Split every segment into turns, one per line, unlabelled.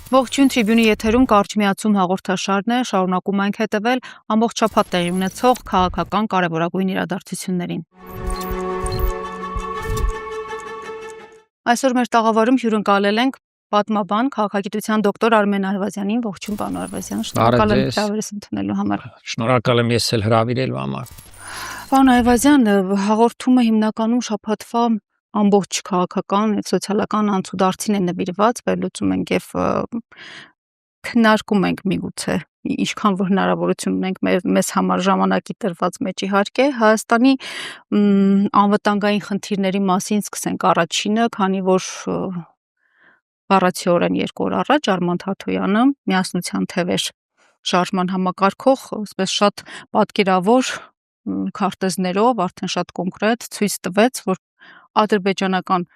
Ողջույն Tribune-ի եթերում կարճ միացում հաղորդաշարն է, շարունակում ենք հետևել ամբողջապատ տեղի ունեցող քաղաքական կարևորագույն իրադարձություններին։ Այսօր մեր տաղավարում հյուրընկալել ենք պատմաբան, քաղաքագիտության դոկտոր Արմեն Այվազյանին։ Ողջույն, պարոն Այվազյան, շնորհակալ եմ հրավերս ընդունելու համար։
Շնորհակալ եմ ես էլ հրավիրելու համար։
Պարոն Այվազյան, հաղորդումը հիմնականում շաբաթվա ամբողջ քաղաքական եւ սոցիալական անցուդարձին է նվիրված, վերլուծում ենք եւ քննարկում ենք միգուցե ինչքան որ հնարավորություն ունենք մեզ համար ժամանակի տրված մեջ իհարկե Հայաստանի անվտանգային խնդիրների մասին սկսենք առաջինը, քանի որ բառացիորեն 2 օր առաջ Արման Թաթոյանը միասնության թևեր շարժման համակարգող, այսպես շատ պատկերավոր քարտեզներով, արդեն շատ կոնկրետ ցույց տվեց, որ ադրբեջանական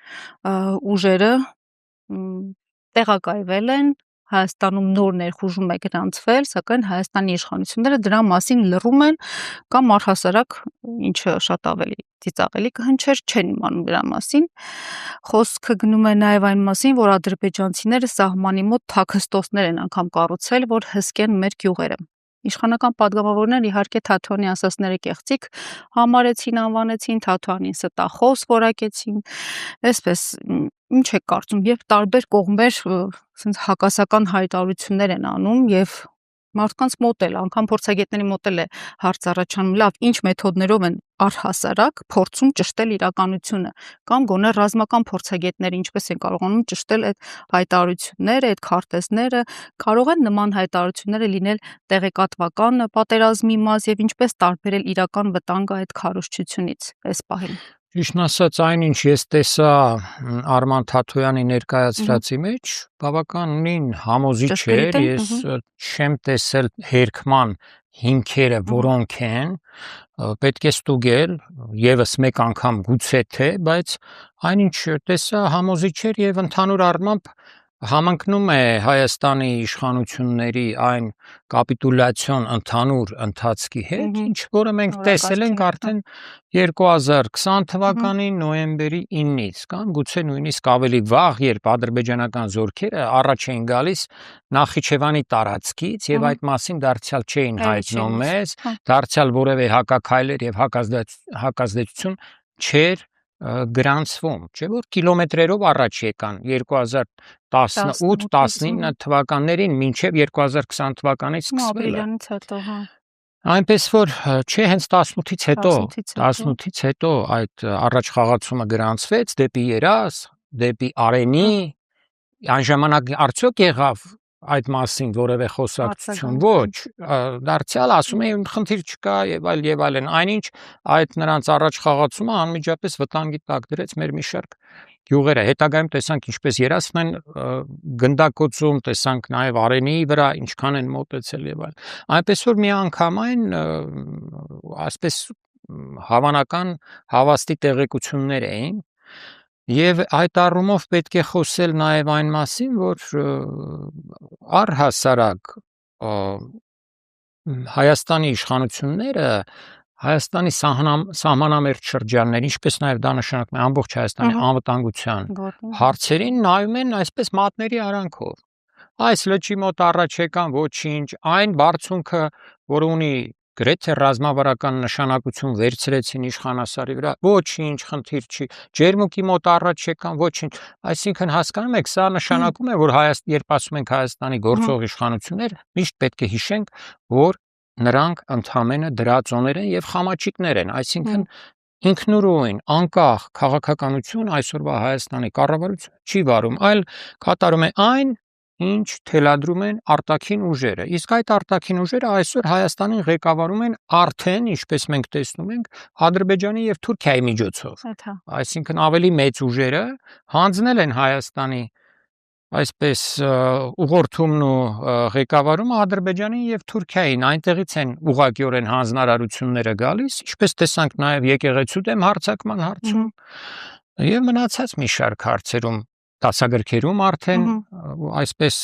ուժերը տեղակայվել են, Հայաստանում նոր ներխուժում է գրանցվել, սակայն Հայաստանի իշխանությունները դրա մասին լռում են կամ առհասարակ, ինչը շատ ավելի ծիծաղելի կհնչեր, չեն իմանում դրա մասին։ Խոսքը գնում է նաև այն մասին, որ ադրբեջանցիները սահմանի մոտ թաքստոցներ են անգամ կառուցել, որ հսկեն մեր գյուղերը։ Իշխանական падգամավորներն իհարկե Թաթոյանի ասածները կեղծիք համարեցին, անվանեցին, Թաթոյանին ստախոս որակեցին, այսպես ինչ եք կարծում, երբ տարբեր կողմեր հակասական հայտարարություններ են անում եւ մարդկանց մոտ էլ, անգամ փորձագետների մոտ էլ է հարց առաջանում, լավ, ինչ մեթոդներով են առհասարակ փորձում ճշտել իրականությունը կամ գոնե ռազմական փորձագետները ինչպես են կարողանում ճշտել այդ հայտարարությունները, այդ քարտեզները, կարող են նման հայտարարությունները լինել տեղեկատվական պատերազմի մաս եւ ինչպես տարբերել իրական վտանգը այդ քարոզչությունից այս պահին։
Ճիշտն ասած, այնինչ ես տեսա Արման Թաթոյանի ներկայացրածի մեջ, բավականին համոզիչ էր, ես չեմ տեսել հերքման հիմքերը, որոնք են, պետք է ստուգել եւս մեկ անգամ գուցե թե, բայց այնինչ տեսա համոզիչ էր եւ ընդհանուր առմամբ համընկնում է Հայաստանի իշխանությունների այն կապիտուլյացիոն ընդհանուր ընթացքի հետ, ինչ որը մենք տեսել ենք արդեն 2020 թվականի նոյեմբերի 9-ից, կամ գուցե նույնիսկ ավելի վաղ, երբ ադրբեջանական զորքերը առաջ էին գալիս Նախիջևանի տարածքից եւ այդ մասին դարձյալ չէին հայտնում մեզ, դարձյալ որևէ հակաքայլեր եւ հակազդեցություն չէր գրանցվում, չէ՞ որ կիլոմետրերով առաջ եկան 2018-19 թվականներին մինչև 2020 թվականից սկսվել է։ Այնպես որ չէ, հենց 18-ից հետո այդ առաջ խաղացումը գրանցվեց դեպի Երազ, դեպի Արենի, այն ժամանակ արդյոք եղավ այդ մասին որևէ խոսակցություն, ոչ, դարձյալ ասում էին խնդիր չկա եւ այլն, այնինչ այդ նրանց առաջ խաղացումը անմիջապես վտանգի տակ դրեց մեր մի շարք գյուղերը, հետագայում տեսանք ինչպես Երասն են գնդակոծում, տեսանք նաեւ Արենիի վրա ինչքան են մոտեցել եւ այլն, այնպես որ մի անգամայն ասպես հավանական հավաստի տեղեկություններ էին. Եվ այդ առումով պետք է խոսել նաև այն մասին, որ առհասարակ Հայաստանի իշխանությունները Հայաստանի սահմանամերձ շրջաններ, ինչպես նաև դա նշանակում է ամբողջ Հայաստանի անվտանգության հարցերին նայում են այսպես մատների արանքով։ Այս լճի մոտ առաջ եկան ոչինչ, այն բարձունքը, որ ունի գրեթե ռազմավարական նշանակություն վերցրեցին իշխանասարի վրա, ոչինչ խնդիր չի, Ջերմուկի մոտ առաջ եկան, ոչինչ, այսինքն հասկանում եք, սա նշանակում է, որ երբ ասում ենք Հայաստանի գործող իշխանություններ, միշտ պետք է հիշենք, որ նրանք ընդհանրապես դրածոներ են եւ խամաչիկներ են, այսինքն ինքնուրույն, անկախ քաղաքականություն այսօրվա Հայաստանի կառավարությունը չի վարում, այլ կատարում է այն, ինչ թելադրում են արտաքին ուժերը, իսկ այդ արտաքին ուժերը այսօր Հայաստանին ղեկավարում են արդեն, ինչպես մենք տեսնում ենք, Ադրբեջանի եւ Թուրքիայի միջոցով, այսինքն ավելի մեծ ուժերը հանձնել են Հայաստանի այսպես ուղղորդումն ու ղեկավարումը Ադրբեջանին եւ Թուրքիային, այնտեղից են ուղղակիորեն հանձնարարությունները գալիս, ինչպես տեսանք նաեւ եկեղեցու դեմ հարձակման հարցում եւ մնացած մի շարք հարցերում դասագրքերում արդեն այսպես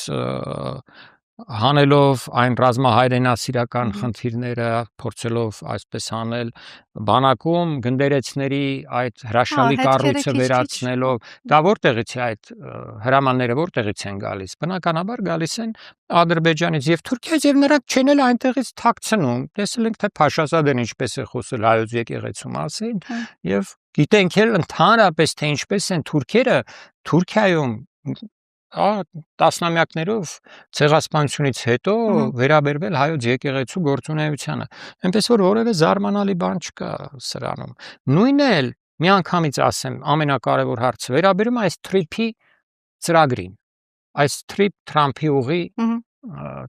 հանելով այն ռազմահայրենասիրական խնդիրները, փորձելով այսպես անել, բանակում գնդերեցների այդ հրաշալի կառույցը վերացնելով, դա որտեղից է այդ հրամանները որտեղից են գալիս։ Բնականաբար գալիս են Ադրբեջանից եւ Թուրքիայից եւ նրանք չեն էլ այնտեղից թաքցնում։ Տեսել ենք թե Փաշազադեն ինչպես է խոսել հայոց եկեղեցու մասին եւ գիտենք էլ ընդհանրապես թե ինչպես են թուրքերը Թուրքիայում տասնամյակներով ցեղասպանությունից հետո վերաբերվել հայոց եկեղեցու գործունեությանը։ Այնպես որ որևէ զարմանալի բան չկա սրանում։ Նույնն էլ միանգամից ասեմ, ամենակարևոր հարցը վերաբերում այս թրիփի ծրագրին, այս Թրամփի ուղի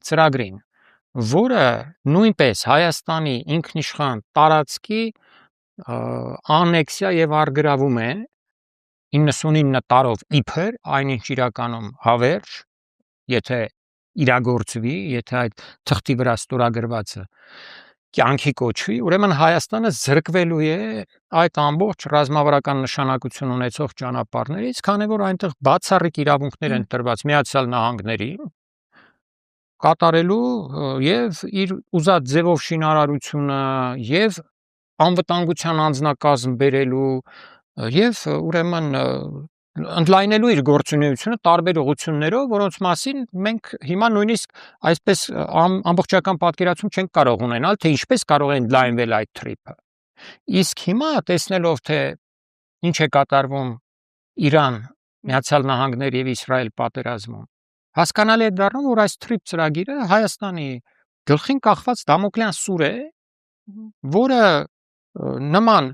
ծրագրին, որը նույնպես Հայաստանի ինքնիշխան տարածքի անեքսիա եւ արգրավում է 99 տարով իբր, այնինչ իրականում հավերժ, եթե իրագործվի, եթե այդ թղթի վրա ստորագրվածը կյանքի կոչվի, ուրեմն Հայաստանը զրկվելու է այդ ամբողջ ռազմավարական նշանակություն ունեցող ճանապարհներից, քանի որ այնտեղ բացառիկ իրավունքներ են տրված Միացյալ Նահանգներին կատարելու եւ իր ուզած ձևով շինարարությունը եւ անվտանգության անձնակազմ բերելու եւ ուրեմն ընդլայնելու իր գործունեությունը տարբեր ուղղություններով, որոնց մասին մենք հիմա նույնիսկ այսպես ամբողջական պատկերացում չենք կարող ունենալ, թե ինչպես կարող է ընդլայնվել այդ թրիփը։ Իսկ հիմա տեսնելով թե ինչ է կատարվում Իրան, Միացյալ Նահանգներ եւ Իսրայել պատերազմում, հասկանալի է դառնում, որ այս թրիփ ծրագիրը Հայաստանի գլխին կախված դամոկլյան սուր է, որը նման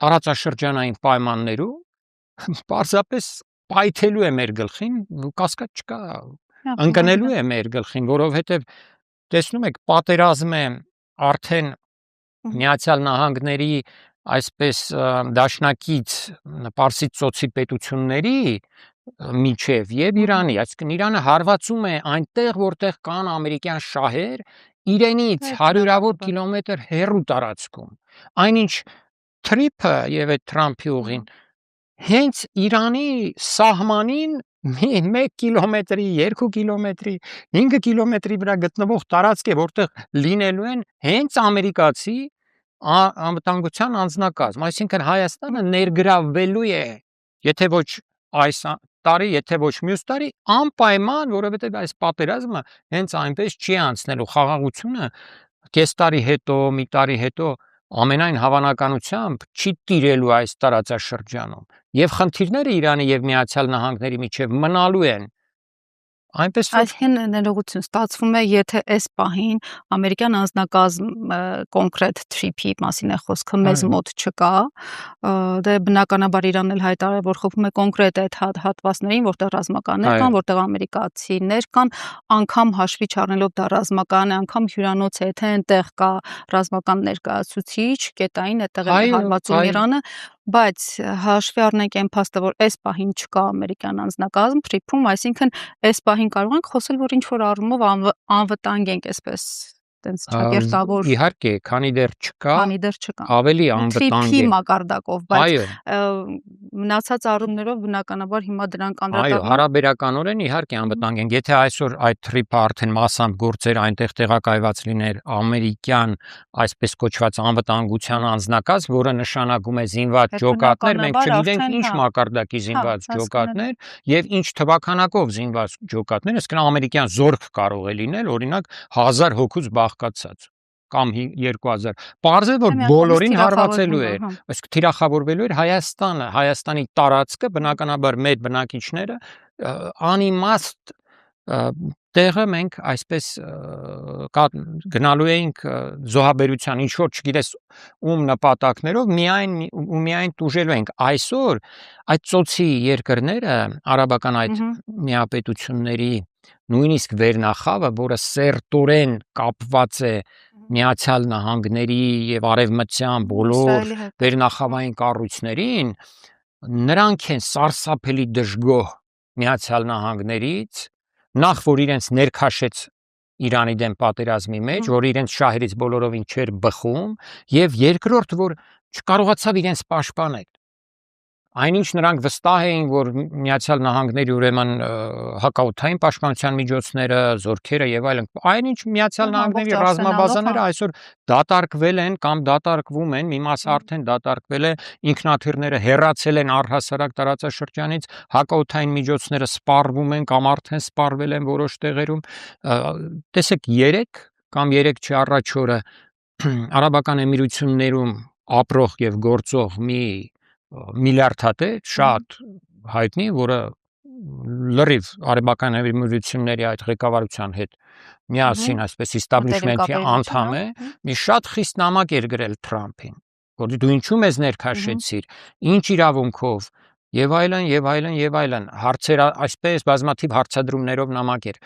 տարածաշրջանային պայմաններում պարզապես պայթելու է մեր գլխին, կասկած չկա, ընկնելու է մեր գլխին, որովհետև տեսնում եք, պատերազմ է արդեն Միացյալ Նահանգների այսպես դաշնակից Պարսից ծոցի պետությունների միջև եւ Իրանի, այսինքն Իրանը հարվածում է այնտեղ, որտեղ կան ամերիկյան շահեր, իրենից հարյուրավոր կիլոմետր հեռու տարածքում, այնինչ թրիփը եւ այդ Թրամփի ուղին հենց Իրանի սահմանին 1 կիլոմետրի, 2 կիլոմետրի, 5 կիլոմետրի վրա գտնվող տարածք է, որտեղ լինելու են հենց ամերիկացի անվտանգության անձնակազմ, այսինքն Հայաստանը ներգրավվելու է, եթե ոչ այս տարի, եթե ոչ մյուս տարի, անպայման, որովհետև այս պատերազմը հենց այնպես չի անցնելու, խաղաղությունը կես տարի հետո, մի տարի հետո ամենայն հավանականությամբ չի տիրելու այս տարածաշրջանում եւ խնդիրները Իրանի եւ Միացյալ Նահանգների միջև մնալու են այնպես
այսինքն ներողություն ստացվում է եթե այս պահին ամերիկյան անձնակազմ կոնկրետ թրիփի մասին է խոսքը մեզ մոտ չկա դե բնականաբար Իրանն էլ հայտարարել որ խփում է կոնկրետ այդ հատվածներին որտեղ ռազմականներ կան որտեղ ամերիկացիներ կան անգամ հաշվի չառնելով դա ռազմական է անգամ հյուրանոց է թե այնտեղ կա ռազմական ներկայացուցիչ կետային այդտեղ է հարվածում Իրանը բայց հաշվի առնենք այն փաստը որ այս պահին չկա ամերիկյան անձնակազմ թրիփում այսինքն այս պահին կարող ենք խոսել որ ինչ որ առումով անվտանգ ենք այսպես տենց ճակերտավոր
իհարկե քանի դեռ չկա ավելի անվտանգ
է մակարդակով բայց մնացած առումներով բնականաբար հիմա դրանք անդրադառնում
այո հարաբերականորեն իհարկե անվտանգ են եթե այսօր այդ թրիփը արդեն մասամբ գործեր այնտեղ տեղակայված լիներ ամերիկյան այսպես կոչված անվտանգության անձնակազմ որը նշանակում է զինված ջոկատներ մենք չգիտենք ինչ մակարդակի զինված ջոկատներ եւ ինչ թվականակով զինված ջոկատներ այսինքն ամերիկյան զորք կարող է լինել օրինակ 1000 հոգուց բաղկացած կամ 2000 պարզ է որ բոլորին հարվածելու է այսինքն թիրախավորվելու էր Հայաստանը Հայաստանի տարածքը բնականաբար մեր բնակիչները անիմաստ տեղը մենք այսպես գնալու էինք զոհաբերության ինչ որ չգիտես ում նպատակներով միայն տուժելու ենք այսօր այդ ծոցի երկրները արաբական այդ միապետությունների նույնիսկ վերնախավը որը սերտորեն կապված է Միացյալ Նահանգների եւ արևմտյան բոլոր վերնախավային կառույցներին նրանք են սարսափելի դժգոհ Միացյալ Նահանգներից նախ որ իրենց ներքաշեց Իրանի դեմ պատերազմի մեջ, որ իրենց շահերից բոլորովին չէր բխում, եւ երկրորդ որ չկարողացավ իրենց պաշտպանել։ այնինչ նրանք վստահ էին, որ Միացյալ Նահանգների ուրեմն հակաօդային պաշտպանության միջոցները, զորքերը եւ այլն, այնինչ Միացյալ Նահանգների ռազմաբազաները այսօր դատարկվել են կամ դատարկվում են, մի մասը արդեն դատարկվել է, ինքնաթիռները հեռացել են առհասարակ տարածաշրջանից, հակաօդային միջոցները սպառվում են կամ արդեն սպառվել են որոշ տեղերում։ Տեսեք, 3 կամ 3 չի առաջ օրը Արաբական Էմիրություններում ապրող եւ գործող մի միլիարդատեր շատ հայտնի, որը լրիվ Արաբական Էմիրությունների այդ ղեկավարության հետ միասին այսպես establishment-ի անդամ է, մի շատ խիստ նամակ էր գրել Թրամփին, որ դու ինչու մեզ ներքաշեցիր, ինչ իրավունքով եւ այլն եւ այլն եւ այլն, հարցեր այսպես բազմաթիվ հարցադրումներով նամակ էր։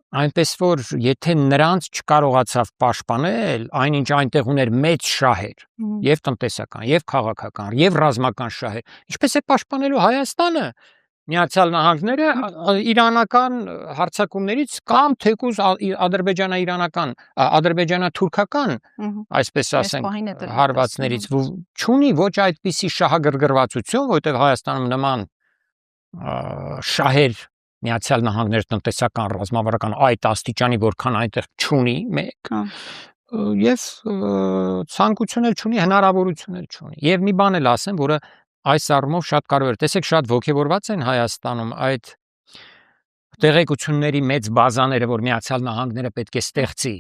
Այնպես որ եթե նրանց չկարողացավ պաշտպանել, այնինչ այնտեղ ուներ մեծ շահեր, եւ տնտեսական, եւ քաղաքական, եւ ռազմական շահեր, ինչպես է պաշտպանելու Հայաստանը, Միացյալ Նահանգները իրանական հարձակումներից կամ թեկուզ ադրբեջանա-իրանական, ադրբեջանա-թուրքական, այսպես ասենք, հարվածներից չունի ոչ այդպիսի շահագրգռվածություն, որտեղ Հայաստանում նման շահեր Միացյալ Նահանգներ տնտեսական ռազմավարական այդ աստիճանի որքան այնտեղ չունի մեկ եւ ցանկություն էլ չունի, հնարավորություն էլ չունի։ Եվ մի բան էլ ասեմ, որը այս առումով շատ կարևոր է։ Տեսեք, շատ ողջևորված են Հայաստանում այդ տեղեկությունների մեծ բազաները, որ Միացյալ Նահանգները պետք է ստեղծի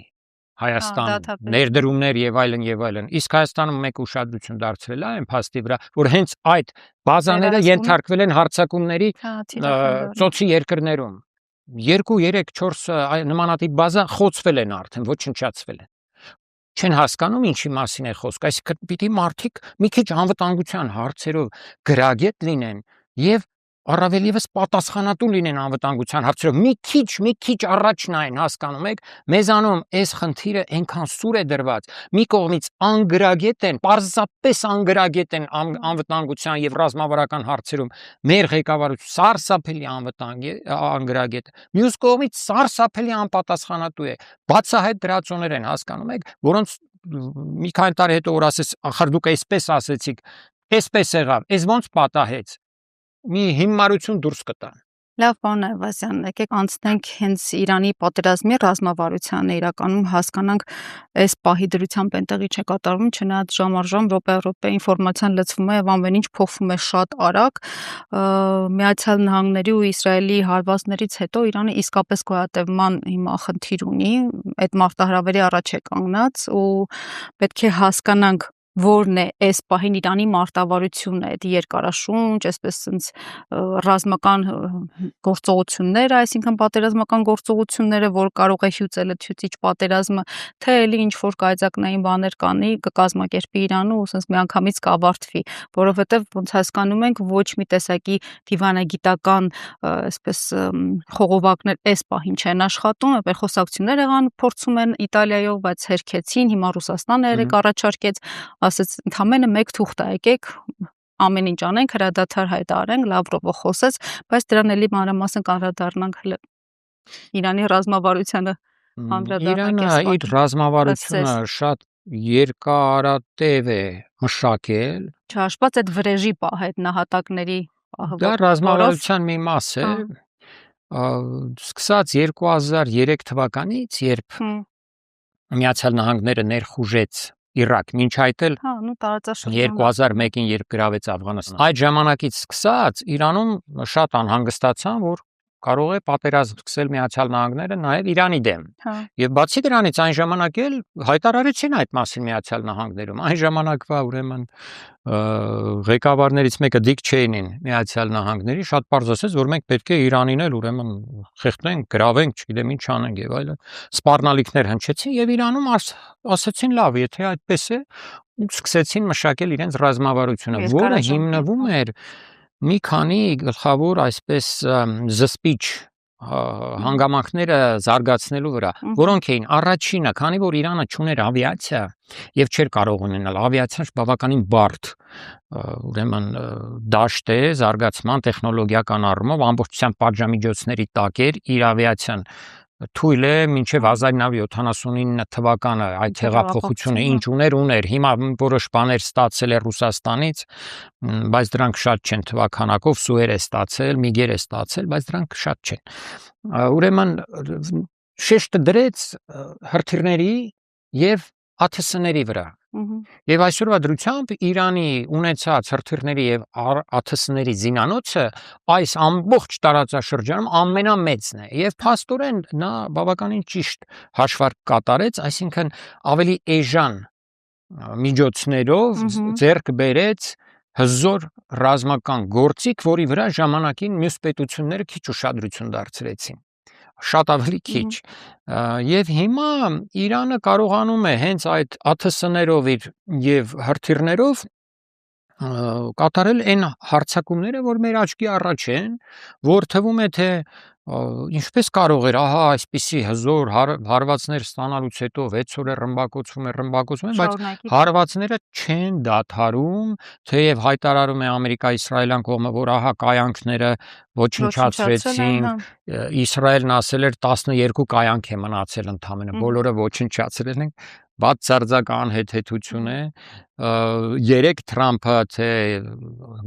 Հայաստան, ներդրումներ եւ այլն եւ այլն։ Իսկ Հայաստանում մեկ ուշադրություն դարձրել է այն փաստի վրա, որ հենց այդ բազաները ենթարկվել են հարձակումների ծոցի երկրներում։ 2, 3, 4 նմանատիպ բազա խոցվել են արդեն, ոչնչացվել են։ Չեն հասկանում ինչի մասին է խոսք, այսինքն պիտի մարդիկ մի քիչ անվտանգության հարցերով գրագետ լինեն եւ առավել եւս պատասխանատու լինեն անվտանգության հարցերով, մի քիչ առաջ նայեն, հասկանում եք, մեզանում այս խնդիրը այնքան սուր է դրված, մի կողմից անգրագետ են, պարզապես անգրագետ են անվտանգության եւ ռազմավարական հարցերում, մեր ղեկավարությունը սարսափելի անգրագետ, մյուս կողմից սարսափելի անպատասխանատու է, բացահայտ դրածոներ են, հասկանում եք, որոնց մի քանի տարի հետո որ ասես, ախր դուք այսպես ասեցիք, այսպես եղավ, այս ոնց պատահեց, մի հիմարություն դուրս կտան։
Լավ բան է, Վազյան, եկեք անցնենք հենց Իրանի պատերազմի ռազմավարությանը, իրականում հասկանանք այս պահի դրությամբ այնտեղի չէ կատարվում, չնայած ժամ առ ժամ, րոպե ինֆորմացիան լցվում է եւ ամեն ինչ փոխվում է շատ արագ։ Միացյալ Նահանգների ու Իսրայելի հարվածներից հետո Իրանը իսկապես գոյատևման հիմա խնդիր ունի, այդ մարտահրավերի առաջ է կանգնած ու պետք է հասկանանք որն է այս պահին Իրանի մարտավարությունը, այդ երկարաշունչ, այսպես sense ռազմական գործողությունները, այսինքն պատերազմական գործողությունները, որ կարող է հյուծել այդ հյուծիչ պատերազմը, թե էլի ինչ որ կայծակնային բաներ կանի, կկազմակերպի Իրանը ու sense միանգամից կավարտվի, որովհետև ոնց հասկանում ենք, ոչ մի տեսակի դիվանագիտական, այսպես խողովակներ այս պահին չեն աշխատում, խոսակցություններ եղան, փորձում են Իտալիայով, բայց հերքեցին, հիմա Ռուսաստանը երեք առաջարկեց, ասեց ընդամենը մեկ թուղթ եկեք ամեն ինչ անենք, հրադադար հայտարարենք, Լավրովը խոսեց, բայց դրան էլի մանրամասն կանդրադառնանք Իրանի ռազմավարությանը
Իրանը իր ռազմավարությունը շատ երկարատև է մշակել։
Չհաշված այդ վրեժի պահ այդ նահատակների
դա ռազմավարության մի մաս է, սկսած 2003 թվականից, երբ Միացյալ Նահանգները ներխուժեց Իրաք, մինչ այդ էլ 2001-ին երբ գրավեց Աֆղանստան։ Այդ ժամանակից սկսած Իրանում շատ անհանգստացան, որ կարող է պատերազմ սկսել Միացյալ Նահանգները նաև Իրանի դեմ։ Եվ բացի դրանից այն ժամանակ էլ հայտարարեցին այդ մասին Միացյալ Նահանգներում։ Այն ժամանակվա ուրեմն ղեկավարներից մեկը Դիկ Չեյնին Միացյալ Նահանգների շատ պարզ ասեց, որ մենք պետք է Իրանին էլ ուրեմն խեղդենք, գրավենք, չգիտեմ ինչ անենք եւ այլն։ Սպառնալիքներ հնչեցին եւ Իրանում ասացին լավ, եթե այդպես է, սկսեցին մշակել իրենց ռազմավարությունը, որը հիմնվում էր մի քանի գլխավոր այսպես զսպիչ հանգամանքները զարգացնելու վրա, որոնք էին առաջինը, քանի որ Իրանը չուներ ավիացիա եւ չէր կարող ունենալ ավիացիան բավականին բարդ, ուրեմն դաշտ է զարգացման տեխնոլոգիական առումով ամբողջությամբ պատժամիջոցների տակ էր իր ավիացիան թույլ է մինչև 1979 թվականը այդ հեղափոխությունը ինչ ուներ, հիմա որոշ բաներ ստացել է Ռուսաստանից, բայց դրանք շատ չեն թվականակով, սուեր է ստացել, միգեր է ստացել, բայց դրանք շատ չեն։ Ուրեմն շեշտը դրեց հրթիռների եւ ԱԹՍ-ների վրա։ Եվ այսօրվա դրությամբ Իրանի ունեցած հրթիռների եւ ԱԹՍ-ների զինանոցը այս ամբողջ տարածաշրջանում ամենամեծն է եւ փաստորեն նա բավականին ճիշտ հաշվարկ կատարեց, այսինքն ավելի էժան միջոցներով ձեռք բերեց հզոր ռազմական գործիք, որի վրա ժամանակին մյուս պետությունները քիչ ուշադրություն դարձրեցին, շատ ավելի քիչ, եւ հիմա Իրանը կարողանում է հենց այդ ԱԹՍ-ներով եւ հրթիռներով կատարել այն հարձակումները, որ մեր աչքի առաջ են, որ թվում է թե ինչպես կարող էր, այսպիսի հզոր հարվածներ ստանալուց հետո 6 օր է ռմբակոծվում, բայց հարվածները չեն դադարում, թեև հայտարարում է Ամերիկա-իսրայելյան կողմը, որ կայանքները ոչնչացրեցին, Իսրայելն ասել էր 12 կայանք է մնացել ընդամենը, բոլորը ոչնչացրել են, բացարձակ անհեթեթություն է, 3 Թրամփը, թե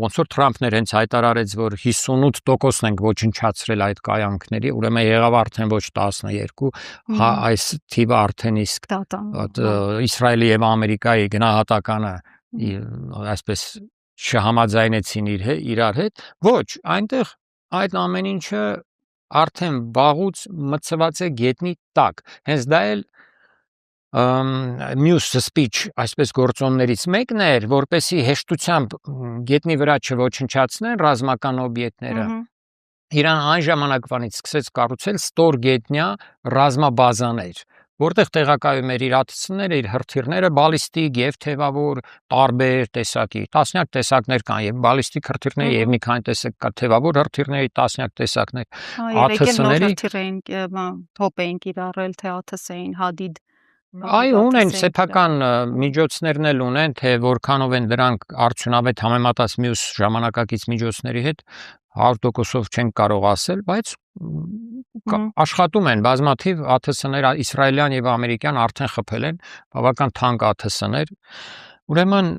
ոնց որ Թրամփն էր հենց հայտարարեց, որ 58%-ն ենք ոչնչացրել այդ կայանքների, ուրեմն եղավ արդեն ոչ 12, այս թիվը արդեն իսկ Իսրայելի եւ Ամերիկայի գնահատականը այսպես չհամաձայնեցին իրար հետ, ոչ, այնտեղ այդ ամեն ինչը արդեն վաղուց մցված է գետնի տակ, հենց դա էլ մյուս speech այսպես գործոններից մեկն էր, որպեսի հեշտությամբ գետնի վրա չոչնչացնեն ռազմական օբյեկտները, Իրան այն ժամանակվանից սկսեց կառուցել ստորգետնյա ռազմաբազաներ, որտեղ տեղակայում էր իր ԱԹՍ-ները, իր հրթիռները, բալիստիկ եւ թեւավոր տարբեր տեսակի, տասնյակ տեսակներ կան եւ բալիստիկ հրթիռների եւ մի քանի տեսակ կա թեւավոր հրթիռների տասնյակ տեսակներ,
ԱԹՍ-ների թոփ էին կիրառել, թե ԱԹՍ-ին, հադիդ
Այո, ունեն սեփական միջոցներն էլ ունեն, թե որքանով են դրանք արդյունավետ համեմատած մյուս ժամանակակից միջոցների հետ 100%-ով չեն կարող ասել, բայց աշխատում են բազմաթիվ ԱԹՍ-ներ, իսրայելյան եւ ամերիկյան արդեն խփել են, բավական թանկ ԱԹՍ-ներ, ուրեմն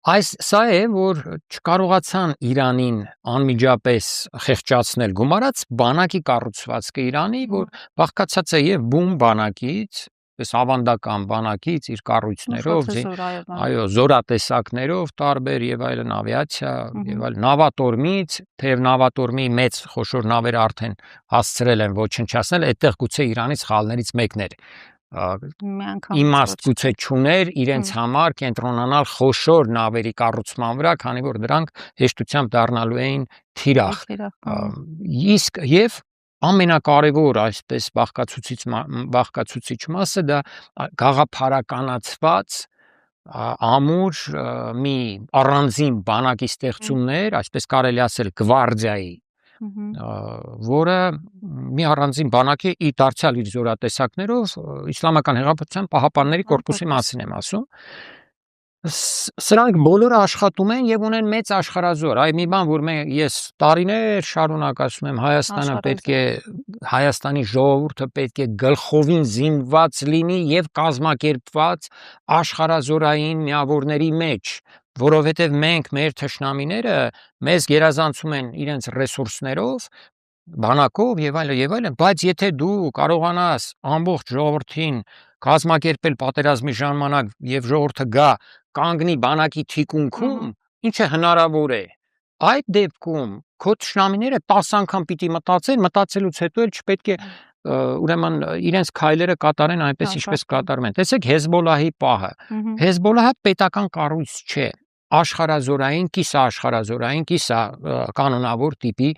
սա է, որ չկարողացան Իրանին անմիջապես խեղճացնել, գումարած բանակի կառուցվածքը Իրանի, որ բաղկացած է եւ բում բանակից, ավանդական բանակից, իր կառույցներով, այո, զորատեսակներով տարբեր եւ այլն ավիացիա, եւ այլ նավատորմից, թեև նավատորմի մեծ խոշոր նավերը արդեն հասցրել են ոչնչացնել, այդտեղ գուցե Իրանից խաղալներից մեկն էր իմաստ գուցե չուներ իրենց համար կենտրոնանալ խոշոր նավերի կառուցման վրա, քանի որ դրանք հեշտությամբ դառնալու էին թիրախ։ Իսկ եւ ամենակարևոր այսպես բաղկացուցիչ մասը դա գաղափարականացված ամուր մի առանձին բանակի ստեղծումներ, այսպես կարելի ասել գվարդիայի, որը մի առանձին բանակ է դարձյալ իր զորատեսակներով իսլամական հեղափոխության պահապանների կորպուսի մասին եմ ասում, սրանք բոլորը աշխատում են եւ ունեն մեծ աշխարհազոր, այ մի բան, որ ես տարիներ շարունակ ասում եմ, Հայաստանի ժողովուրդը պետք է գլխովին զինված լինի եւ կազմակերպված աշխարհազորային միավորների մեջ, որովհետեւ մենք մեր թշնամիները մեզ գերազանցում են իրենց ռեսուրսներով, բանակով եւ այլն, բայց եթե դու կարողանաս ամբողջ ժողովրդին կազմակերպել պատերազմի ժամանակ եւ ժողովուրդը գա կանգնի բանակի թիկունքում, ինչը հնարավոր է, այդ դեպքում քո թշնամիները 10 անգամ պիտի մտածելուց հետո էլ չպետք է ուրեմն իրենց քայլերը կատարեն այնպես ինչպես կատարում են։ Տեսեք Հեզբոլահի պահը։ Հեզբոլահը պետական կառույց չէ, աշխարհազորային, կիսաաշխարհազորային, կանոնավոր տիպի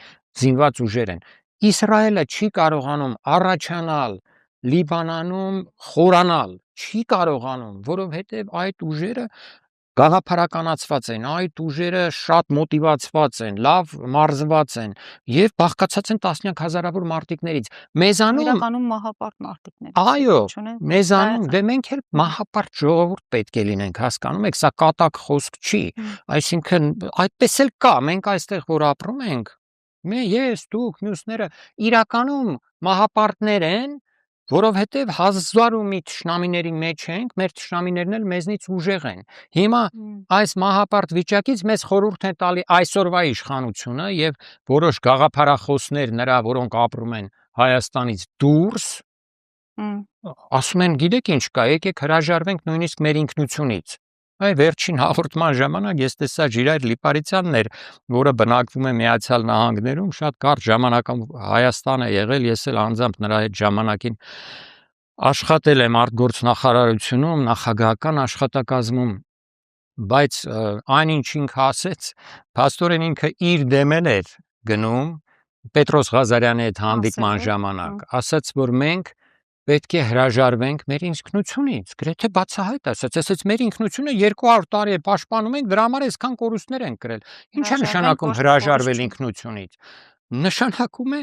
զինված ուժեր են։ Իսրայելը չի կարողանում առաջանալ Լիբանանում խորանալ, չի կարողանում, որովհետև այդ ուժերը գաղափարականացված են, այդ ուժերը շատ մոտիվացված են, լավ մարզված են եւ բաղկացած են տասնյակ հազարավոր մարտիկներից։ Մեզանում
իրականում մահապարտ մարտիկներ։
Այո, մեզանում դե մենք էլ մահապարտ ժողովուրդ պետք է լինենք, հասկանում եք, սա կատակ խոսք չի, այսինքն այդպես էլ կա, մենք այստեղ որ ապրում ենք, ես, դուք, մյուսները իրականում մահապարտներ են, որովհետև հազար ու մի թշնամիների մեջ ենք, մեր թշնամիներն էլ մեզնից ուժեղ են։ Հիմա այս մահապարտ վիճակից մեզ խորհուրդ են տալի այսօրվա իշխանությունը եւ որոշ գաղափարախոսներ նրա, որոնք ապրում են Հայաստանից դուրս, ասում են, գիտեք ինչ կա, եկեք հրաժարվենք նույնիսկ մեր ինքնությունից։ Այ վերջին հաղորդման ժամանակ ես տեսա Ժիրայր Լիպարիցյանն էր, որը բնակվում է Միացյալ Նահանգներում, շատ կարճ ժամանակ Հայաստան է եղել, ես էլ անձամբ նրա հետ ժամանակին աշխատել եմ արտգործնախարարությունում, նախագահական աշխատակազմում, բայց այնինչ ինքը ասեց, փաստորեն ինքը իր դեմել էր գնում Պետրոս Ղազարյանի հետ հանդիպման ժամանակ, ասաց, որ մենք պետք է հրաժարվենք մեր ինքնությունից, գրեթե բացահայտ ասաց, մեր ինքնությունը 200 տարի է պաշտպանում ենք, դրա համար այսքան կորուստներ են կրել։ Ինչ է նշանակում հրաժարվել ինքնությունից։ Նշանակում է,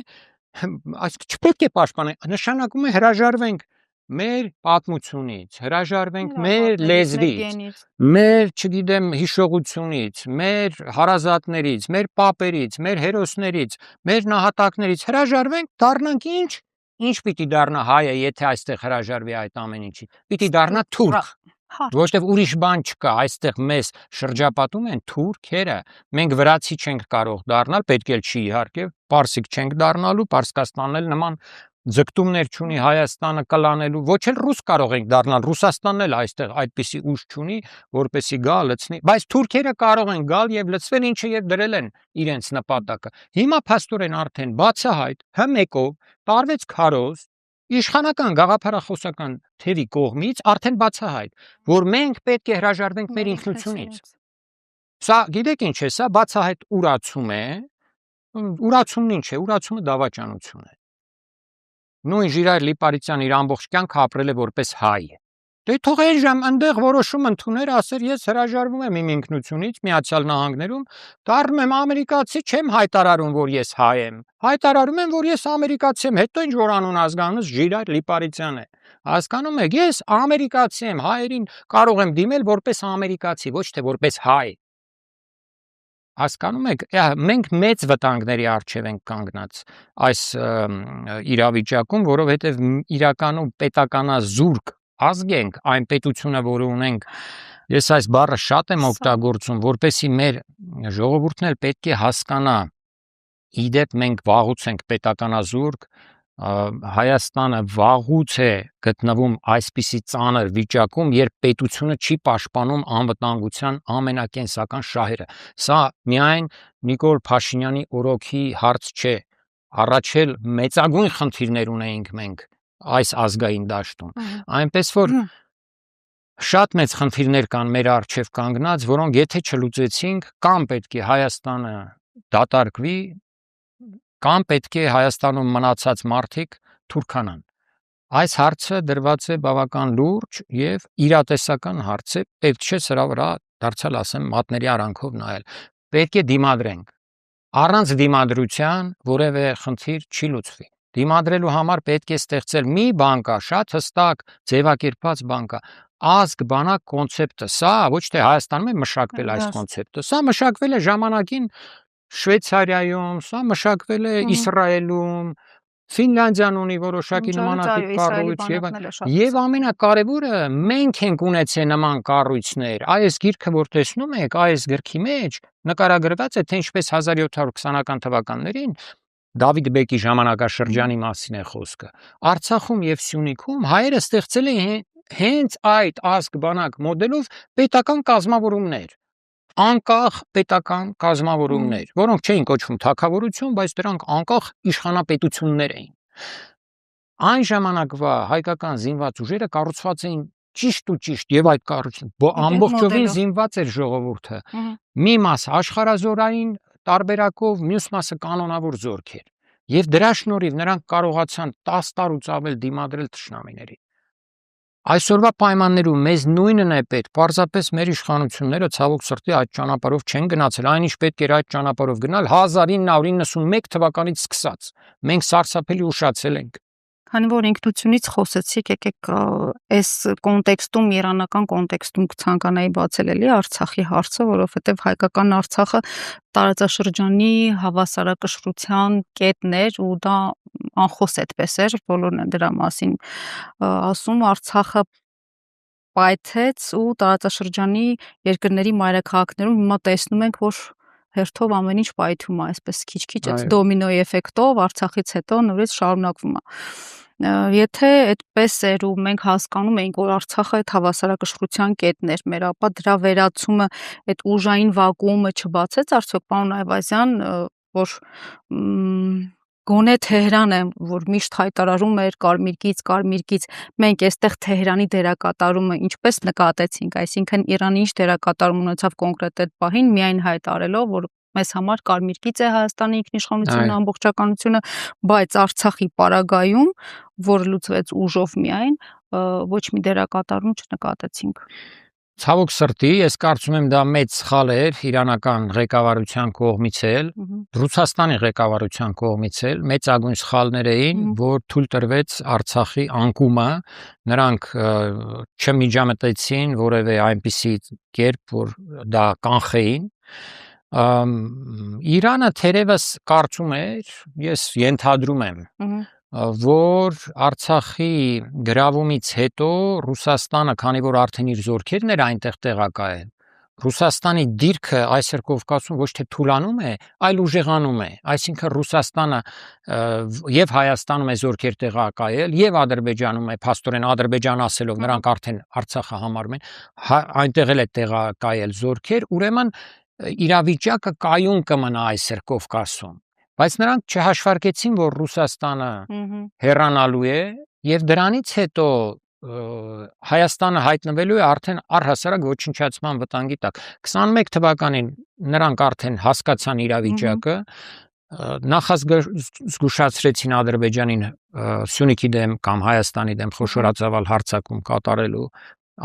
այսինքն չպետք է պաշտպանենք, նշանակում է հրաժարվենք մեր պատմությունից, հրաժարվենք մեր լեզվից, մեր, չգիտեմ, հիշողությունից, մեր հարազատներից, մեր պապերից, մեր հերոսներից, մեր նահատակներից, հրաժարվենք, դառնանք ինչ։ Ինչ պիտի դառնա հայը, եթե այստեղ հրաժարվի այդ ամեն ինչի։ Պիտի դառնա թուրք։ Որովհետև ուրիշ բան չկա, այստեղ մեզ շրջապատում են թուրքերը։ Մենք վրացի չենք կարող դառնալ, պետք էլ չի իհարկե, պարսիկ չենք դառնալու, Պարսկաստանն էլ նման ձգտումներ չունի Հայաստանը կլանելու, ոչ էլ ռուս կարող ենք դառնալ, Ռուսաստանն էլ այստեղ այդպիսի ուժ չունի, որպեսի գա լցնի, բայց թուրքերը կարող են գալ եւ լցվել, ինչը եւ դրել են իրենց նպատակը։ Հիմա փաստորեն արդեն բացահայտ հմեկով տարվեց քարոզ իշխանական գաղափարախոսական թևի կողմից արդեն բացահայտ, որ մենք պետք է հրաժարվենք մեր ինքնությունից։ Սա գիտեք ինչ է, սա բացահայտ ուրացում է։ Ուրացումն ինչ է, ուրացումը դավաճանություն է։ Նույն Ժիրայր Լիպարիցյան իր ամբողջ կյանքը ապրել է որպես հայ։ Դե թող այժմ այնտեղ որոշում ընդուներ, ասեր ես հրաժարվում եմ իմ ինքնությունից Միացյալ Նահանգներում, դառնում եմ ամերիկացի, չեմ հայտարարում, որ ես հայ եմ։ Հայտարարում եմ, որ ես ամերիկացի եմ, հետո ինչ որ անուն ազգանունս Ժիրայր Լիպարիցյան է։ Հասկանում եք, ես ամերիկացի եմ, հայերին կարող եմ դիմել որպես ամերիկացի, ոչ թե որպես հայ։ Հասկանում եք, մենք մեծ վտանգների առջև ենք կանգնած այս իրավիճակում, որովհետև իրականում պետականազուրկ ազգ ենք, այն պետությունը, որը ունենք, ես այս բառը շատ եմ օգտագործում, որպեսզի մեր ժողովուրդն էլ պետք է հասկանա, իդեպ մենք վաղուց ենք պետականազուրկ, Հայաստանը վաղուց է գտնվում այսպիսի ծանր վիճակում, երբ պետությունը չի պաշտպանում անվտանգության ամենակենսական շահերը։ Սա միայն Նիկոլ Փաշինյանի օրոքի հարց չէ, առաջ էլ մեծագույն խնդիրներ ունեինք մենք այս ազգային դաշտում։ Այնպես որ շատ մեծ խնդիրներ կան մեր առջև կանգնած, որոնք եթե չլուծեցինք, կամ պետք է Հայաստանը դատարկվի, կամ պետք է Հայաստանում մնացած մարդիկ թուրքանան։ Այս հարցը դրված է բավական լուրջ եւ իրատեսական հարց է, պետք չէ սրա վրա դարձյալ ասեմ մատների արանքով նայել։ Պետք է դիմադրենք։ Առանց դիմադրության որևէ խնդիր չի լուծվի։ Դիմադրելու համար պետք է ստեղծել մի բան կա, շատ հստակ ձևակերպված բան կա։ Ազգ բանակ կոնցեպտը, սա ոչ թե Հայաստանում է մշակվել այս կոնցեպտը, սա մշակվել է ժամանակին Շվեյցարիայում, սա մշակվել է Իսրայելում, Ֆինլանդիան ունի որոշակի նմանատիպ կառույց եւ ամենակարևորը մենք ենք ունեցել նման կառույցներ։ Այս գիրքը որ տեսնում եք, այս գրքի մեջ նկարագրված է թե ինչպես 1720-ական թվականներին Դավիթ Բեկի ժամանակաշրջանի մասին է խոսքը։ Արցախում եւ Սյունիքում հայերը ստեղծել են հենց այդ ազգ բանակ մոդելով պետական կազմավորումներ, անկախ պետական կազմավորումներ, որոնք չէին կոչվում թագավորություն, բայց դրանք անկախ իշխանապետություններ էին։ Այն ժամանակվա հայկական զինված ուժերը կառուցված էին ճիշտ ու ճիշտ եւ այդ կառույցը ամբողջովին զինված էր ժողովուրդը։ Մի մաս աշխարհազորային տարբերակով, մյուս մասը կանոնավոր զորքեր։ Եվ դրա շնորհիվ նրանք կարողացան 10 տարուց ավել դիմադրել թշնամիներին։ Այսօրվա պայմաններում մեզ նույնն է պետք, պարզապես մեր իշխանությունները ցավոք սրտի այդ ճանապարհով չեն գնացել, այնինչ պետք էր այդ ճանապարհով գնալ 1991 թվականից սկսած։ Մենք սարսափելի ուշացել ենք։
Քանի որ ինքնությունից խոսեցիք, եկեք այս կոնտեքստում, իրանական կոնտեքստում կցանկանայի բացել էլի Արցախի հարցը, որովհետև հայկական Արցախը տարածաշրջանի հավասարակշռության կետն էր ու դա անխոս այդպես էր, բոլորն են դրա մասին ասում, Արցախը պայթեց ու տարածաշրջանի երկրների մայրաքաղաքներում հիմա տեսնում ենք, որ հերթով ամեն ինչ պայթում է, այսպես քիչ-քիչ այդ դոմինոյի էֆեկտով Արցախից հետո նորից շարունակվում է։ Եթե այդպես էր ու մենք հասկանում էինք, որ Արցախը այդ հավասարակշռության կետն էր մեր, ապա դրա վերացումը այդ ուժային վակուումը չբացեց արդյոք, պարոն Այվազյան, որ գոնե Թեհրանը, որ միշտ հայտարարում էր կարմիր գիծ, մենք այստեղ Թեհրանի դերակատարումը ինչպես նկատեցինք, այսինքն Իրանը ինչ դերակատարում ունեցավ կոնկրետ այդ պահին, միայն հայտարելով, որ մեզ համար կարմիր գիծ է Հայաստանի ինքնիշխանությունը, ամբողջականությունը, բայց Արցախի պարագայում, որ լուծվեց ուժով միայն, ոչ մի դերակատարում չնկատեցինք։
Ցավոք սրտի, ես կարծում եմ դա մեծ սխալ էր իրանական ղեկավարության կողմից էլ, Ռուսաստանի ղեկավարության կողմից էլ, մեծագույն սխալներ էին, որ թույլ տրվեց Արցախի անկումը, նրանք չմիջամտեցին որևէ այնպիսի կերպ, որ դա կանխեին։ Իրանը թերևս կարծում էր, ես ենթադրում եմ, որ Արցախի գրավումից հետո Ռուսաստանը, քանի որ արդեն իր զորքերն էր այնտեղ տեղակայել, Ռուսաստանի դիրքը այս Կովկասում ոչ թե թուլանում է, այլ ուժեղանում է, այսինքն Ռուսաստանը եւ Հայաստանում է զորքեր տեղակայել եւ Ադրբեջանում է, փաստորեն Ադրբեջան ասելով նրանք արդեն Արցախը համարում են, այնտեղ էլ է տեղակայել զորքեր, ուրեմն իրավիճակը կայուն կմնա այս Կովկասում, բայց նրանք չհաշվարկեցին, որ Ռուսաստանը հեռանալու է եւ դրանից հետո Հայաստանը հայտնվելու է արդեն առհասարակ ոչնչացման վտանգի տակ։ 21 թվականին նրանք արդեն հասկացան իրավիճակը, նախազգուշացրեցին Ադրբեջանին Սյունիքի դեմ կամ Հայաստանի դեմ խոշորածավալ հարձակում կատարելու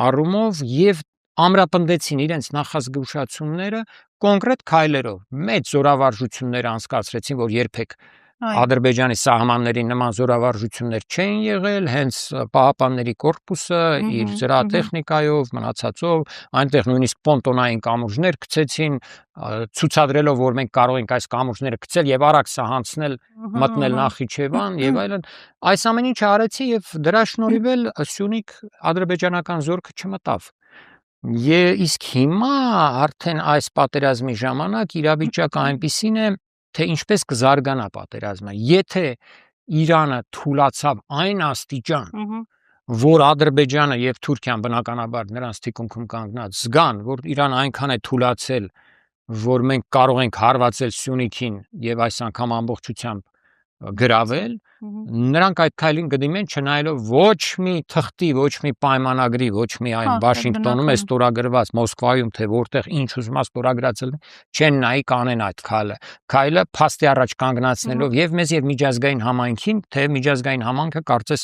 առումով եւ ամրապնդեցին իրենց նախազգուշացումները կոնկրետ քայլերով, մեծ զորավարժություններ անցկացրեցին, որ երբեք Ադրբեջանի սահմաններին նման զորավարժություններ չեն եղել, հենց Պահապանների կորպուսը իր զրահատեխնիկայով, մնացածով, այնտեղ նույնիսկ պոնտոնային կամուրջներ գցեցին, ցուցադրելով, որ մենք կարող ենք այս կամուրջները գցել եւ արագ սահանցնել, մտնել Նախիջևան եւ այլն։ Այս ամեն ինչը արեցին եւ դրա շնորհիվ էլ Սյունիք ադրբեջանական զորքը չմտավ։ Իսկ հիմա արդեն այս պատերազմի ժամանակ իրավիճակը այնպիսին է, թե ինչպես կզարգանա պատերազմը։ Եթե Իրանը թուլացավ այն աստիճան, որ Ադրբեջանը եւ Թուրքիան բնականաբար նրանց թիկունքում կանգնած զգան, որ Իրանը այնքան է թուլացել, որ մենք կարող ենք հարվածել Սյունիքին եւ այս անգամ ամբողջությամբ գրավել, նրանք այդ քայլին կդիմեն չնայելով ոչ մի թղթի, ոչ մի պայմանագրի, ոչ մի այն Վաշինգտոնում է ստորագրված, Մոսկվայում, թե որտեղ ինչ ուզում ստորագրած չեն նայի կանեն այդ քայլը փաստի առաջ կանգնացնելով եւ մեզ եւ միջազգային համայնքին, թե միջազգային համայնքը կարծես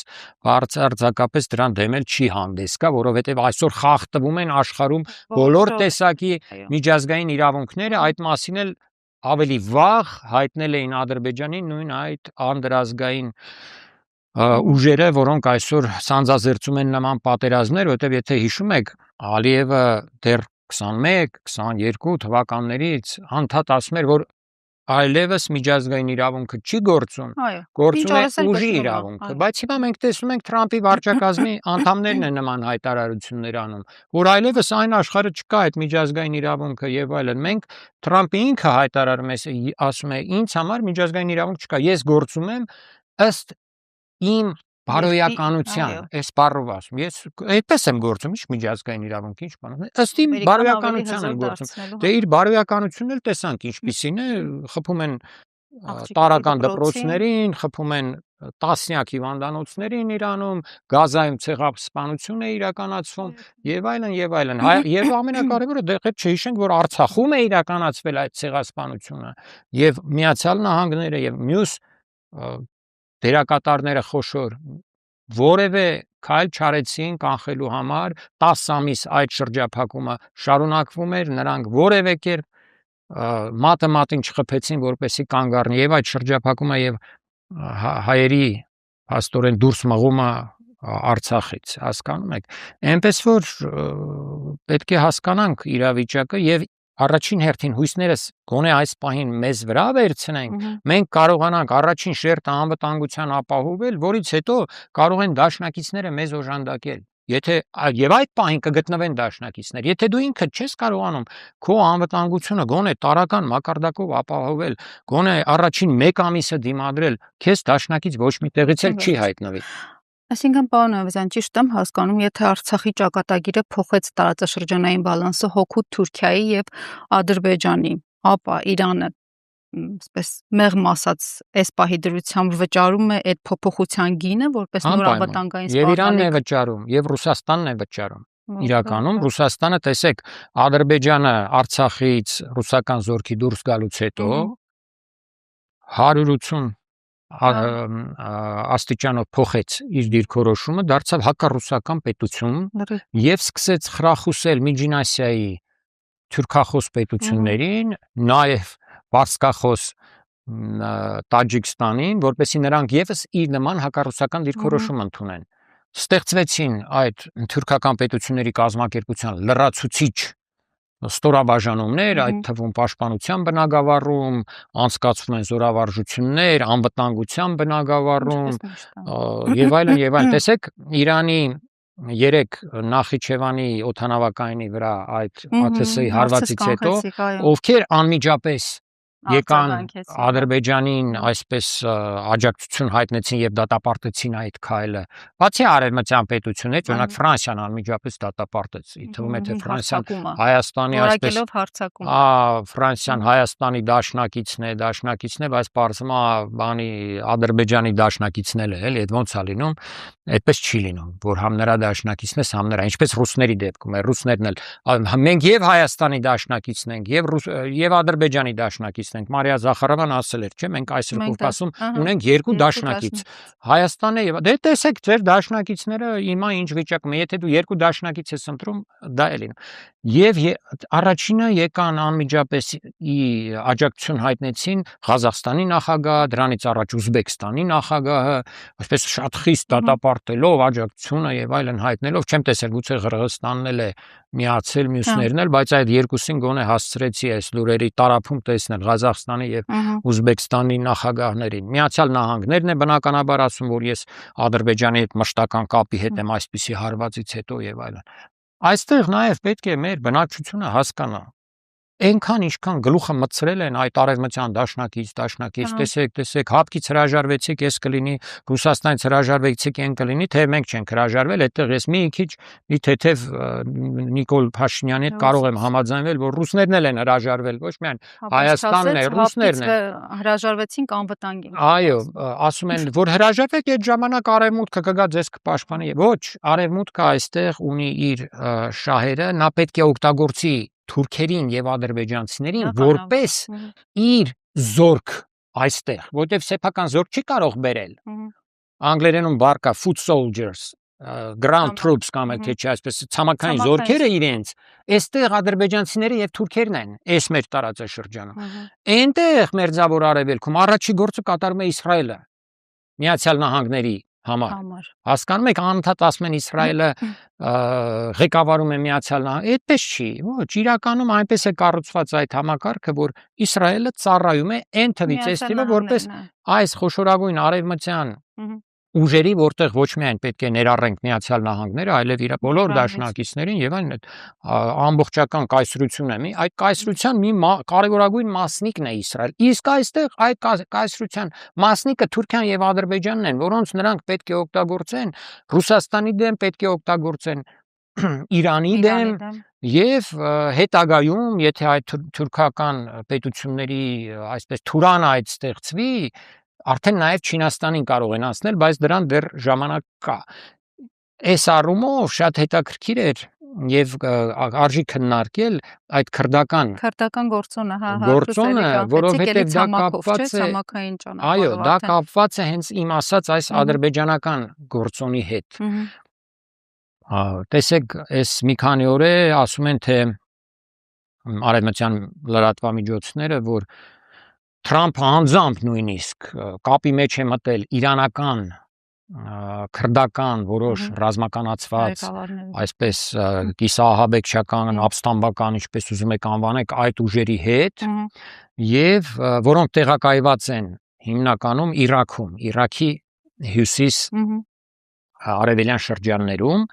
բարձրացակապես դրան դեմ էլ չի հանդես գա, որովհետեւ այսօր խախտվում են աշխարհում բոլոր տեսակի միջազգային իրավունքները, այդ մասին էլ ավելի վաղ հայտնել էին Ադրբեջանին նույն այդ անդրազգային ուժերը, որոնք այսօր սանձազերծում են նման պատերազմներ, որտեղ եթե հիշում եք, Ալիևը դեռ 21-22 թվականներից անդադ ասում էր, որ այլևս միջազգային իրավունքը չի գործում, գործում է ուժի իրավունքը, բայց հիմա մենք տեսնում ենք Թրամփի վարչակազմի անդամներն են նման հայտարարություններ անում, որ այլևս այն աշխարհը չկա այդ միջազգային իրավունքը եւ այլն։ Մենք Թրամփը ինքը հայտարարում է, ասում է, ինձ համար միջազգային իրավունք չկա, ես գործում եմ ըստ իմ բարոյականության, այս բառով ասում, ես այդպես եմ գործում, ինչ միջազգային իրավունք, ինչ բան, ըստ իմ բարոյականության եմ գործում։ Դե իր բարոյականությունն էլ տեսանք ինչպիսին է, խփում են տարական դպրոցներին, խփում են տասնյակ հիվանդանոցներին Իրանում, Գազայում ցեղասպանություն է իրականացվում եւ այլն եւ այլն։ Եվ ամենակարևորը դեռ չհիշենք, որ Արցախում է իրականացվել այդ ցեղասպանությունը եւ Միացյալ Նահանգները եւ մյուս դերակատարները խոշոր որևէ քայլ չարեցին կանխելու համար 10 ամիս այդ շրջափակումը շարունակվում էր, նրանք որևէ կերպ մատը մատին չխփեցին, որպեսի կանգ առնի եւ այդ շրջափակումը եւ հայերի փաստորեն դուրս մղումը Արցախից, հասկանում եք։ Այնպես որ պետք է հասկանանք իրավիճակը եւ առաջին հերթին հույսներս գոնե այս պահին մեզ վրա վերցնենք, մենք կարողանանք առաջին շերտը անվտանգության ապահովել, որից հետո կարող են դաշնակիցները մեզ օժանդակել։ Եթե եւ այդ պահին կգտնվեն դաշնակիցներ, եթե դու ինքդ չես կարողանում քո անվտանգությունը գոնե տարական մակարդակով ապահովել, գոնե առաջին 1 ամիսը դիմադրել, քեզ դաշնակից ոչ մի տեղից էլ չի հայտնվի։
Այսինքն, պարոն Ավազյան, ճիշտ եմ հասկանում, եթե Արցախի ճակատագիրը փոխեց տարածաշրջանային բալանսը հօգուտ Թուրքիայի եւ Ադրբեջանի, ապա Իրանը, այսպես մեղմ ասած, այս պահի դրությամբ վճարում է այդ փոփոխության գինը, որպես նոր անվտանգային
սպառնալիք։ Եվ Իրանն է վճարում, եւ Ռուսաստանն է վճարում։ Իրականում Ռուսաստանը, տեսեք, Ադրբեջանը Արցախից ռուսական զորքի դուրս գալուց հետո 180 աստիճանով փոխեց իր դիրքորոշումը, դարձավ հակառուսական պետություն եւ սկսեց խրախուսել Միջին Ասիայի թուրքախոս պետություններին, նաեւ պարսկախոս Տաջիկստանին, որպեսզի նրանք եւս իր նման հակառուսական դիրքորոշում ընդունեն։ Ստեղծվեցին այդ թուրքական պետությունների կազմակերպության լրացուցիչ ստորաբաժանումներ, այդ թվում պաշտպանության բնագավառում, անցկացվում են զորավարժություններ, անվտանգության բնագավառում եւ այլն եւ այլն։ Տեսեք, Իրանի 3 Նախիջևանի օդանավակայանի վրա այդ ԱԹՍ-ի հարվածից հետո ովքեր անմիջապես եկան Ադրբեջանին այսպես աջակցություն հայտնեցին եւ դատապարտեցին այդ քայլը։ Բացի արևմտյան պետությունից, օրինակ Ֆրանսիան անմիջապես դատապարտեց։ Թվում է թե Ֆրանսիան Հայաստանի այսպես Ֆրանսիան Հայաստանի դաշնակիցն է, բայց բարձրացում բանի Ադրբեջանի դաշնակիցն է, էլի, այդ ոնց է լինում։ Այդպես չի լինում, որ համ նրա դաշնակիցն է, համ նրա, ինչպես ռուսների դեպքում է, ռուսներն էլ մենք եւ Հայաստանի դաշնակիցն ենք, եւ Ադրբեջանի դաշնակիցն ենք։ Մարիա Զախարովան ասել էր, չէ՞, մենք այս Կովկասում ունենք 2 դաշնակից։ Հայաստանը եւ դե տեսեք, ձեր դաշնակիցները հիմա ինչ վիճակում է, եթե դու 2 դաշնակից ես ընտրում, դա է լինում։ Եվ առաջինը եկան անմիջապես աջակցություն հայտնեցին Ղազախստանի նախագահ, դրանից առաջ Ուզբեկստանի նախագահը, այսպես շատ խիստ դատապարտելով աջակցությունը եւ այլն հայտնելով, չեմ տեսել, գուցե Ղրղստանն էլ է միացել, մյուսներն էլ, բայց այդ երկուսին գոնե հասցրեցի այս լուրերի տարափում տեսնել Ղազախստանի եւ Ուզբեկստանի նախագահներին։ Միացյալ Նահանգներն է բնականաբար ասում, որ ես Ադրբեջանի հետ մշտական կապի հետ եմ այսպիսի հարվածից հետո եւ այլն։ Այստեղ նաև պետք է մեր բնակչությունը հասկանա, այնքան ինչքան գլուխը մտցրել են այդ արևմտյան դաշնակից, տեսեք, հապկից հրաժարվեցիք, ես կլինի, Ռուսաստանից հրաժարվեցիք, այն կլինի, թե մենք չենք հրաժարվել, այդտեղ ես մի քիչ մի թեթև Նիկոլ Փաշինյանի հետ կարող եմ համաձայնվել, որ ռուսներն էլ են հրաժարվել, ոչ միայն Հայաստանն է, ռուսներն են
հրաժարվեցին անվտանգին։
Այո, ասում են, որ հրաժարվեք, այդ ժամանակ արևմուտքը կգա ձեզ կպաշտպանի։ Ոչ, արևմուտքը այստեղ ունի իր շահերը, նա պետք է օգտագործի թուրքերին եւ ադրբեջանցիներին որպես իր զորք այստեղ, որտեվ սեփական զորք չի կարող բերել։ Անգլերենում բառ կա foot soldiers, ground troops կամ թե չէ, այսպես ցամաքային զորքերը իրենց, այստեղ ադրբեջանցիները եւ թուրքերն են, այս մեր տարածաշրջանում։ Այնտեղ մերձավոր արևելքում առաջի գործը կատարում է Իսրայելը, Միացյալ Նահանգների համար։ Հասկանում եք, անընդհատ ասում են Իսրայելը ղեկավարում է Միացյալ Նահանգները, այդպես չի, ոչ, իրականում այնպես է կառուցված այդ համակարգը, որ Իսրայելը ծառայում է այն թվից այս թիվը, որպես այս խոշորագույն արևմտյան ուժերի, որտեղ ոչ միայն պետք է ներառենք Միացյալ Նահանգները, այլև իր բոլոր դաշնակիցներին եւ այլն ամբողջական կայսրությունն է։ Այդ կայսրության մի կարևորագույն մասնիկն է Իսրայել։ Իսկ այստեղ այդ կայսրության մասնիկը Թուրքիան եւ Ադրբեջանն են, որոնց նրանք պետք է օգտագործեն Ռուսաստանի դեմ, պետք է օգտագործեն Իրանի դեմ եւ հետագայում, եթե այդ թուրքական պետությունների այսպես թուրանը այդ ստեղծվի, արդեն նաև Չինաստանին կարող են անցնել, բայց դրան դեռ ժամանակ կա։ Այս առումով շատ հետաքրքիր էր եւ արժի քննարկել այդ քրդական գործոնը, որովհետեւ դա կապված է ցամաքային ճանապարհով։ Այո, դա կապված է հենց իմ ասած այս ադրբեջանական գործոնի հետ։ Տեսեք, այս մի քանի օր է ասում են, թե արևմտյան լրատվամիջոցները, որ Թրամփը անձամբ նույնիսկ կապի մեջ է մտել իրանական քրդական որոշ ռազմականացված այսպես կիսահաբեկչական, ապստամբական, ինչպես ուզում եք անվանեք, այդ ուժերի հետ եւ որոնք տեղակայված են հիմնականում Իրաքում, Իրաքի հյուսիս արևելյան շրջաններում,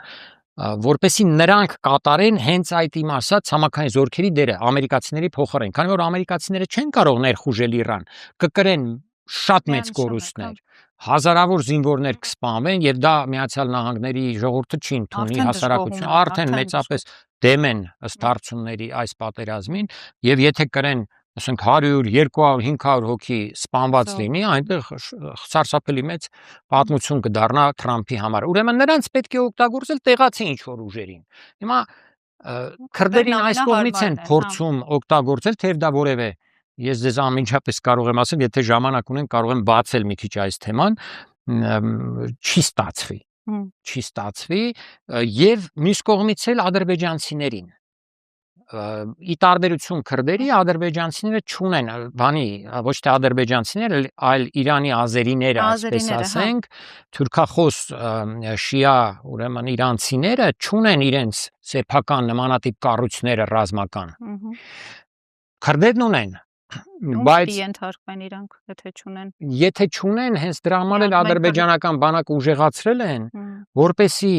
որպեսզի նրանք կատարեն հենց այդ իմ ասած ցամաքային զորքերի դերը ամերիկացիների փոխարեն, քանի որ ամերիկացիները չեն կարող ներխուժել Իրան, կկրեն շատ մեծ կորուստներ, հազարավոր զինվորներ կսպանվեն եւ դա Միացյալ Նահանգների ժողովուրդը չի ընդունի, հասարակությունը արդեն մեծապես դեմ են ըստ հարցումների այս պատերազմին եւ եթե կրեն ասենք 100, 200, 500 հոգի սպանված լինի, այնտեղ սարսափելի մեծ պատմություն կդառնա Թրամփի համար։ Ուրեմն նրանց պետք է օգտագործել տեղացի ինչ-որ ուժերին։ Հիմա քրդերին այս կողմից են փորձում օգտագործել, թեև դա որևէ ես ձեզ անմիջապես կարող եմ ասել, եթե ժամանակ ունեն, կարող եմ բացել մի քիչ այս թեման, չի ստացվի եւ մյուս կողմից էլ ադրբեջանցիներին ի տարբերություն քրդերի ադրբեջանցիները չունեն բանի ոչ թե ադրբեջանցիները այլ Իրանի ազերիները այսպես ասենք թուրքախոս շիա ուրեմն իրանցիները չունեն իրենց սեփական նմանատիպ կառույցները ռազմական քրդերն ունեն բայց
ենթարկվեն իրանք
եթե չունեն հենց դրա համար էլ ադրբեջանական բանակը ուժեղացրել են որպեսի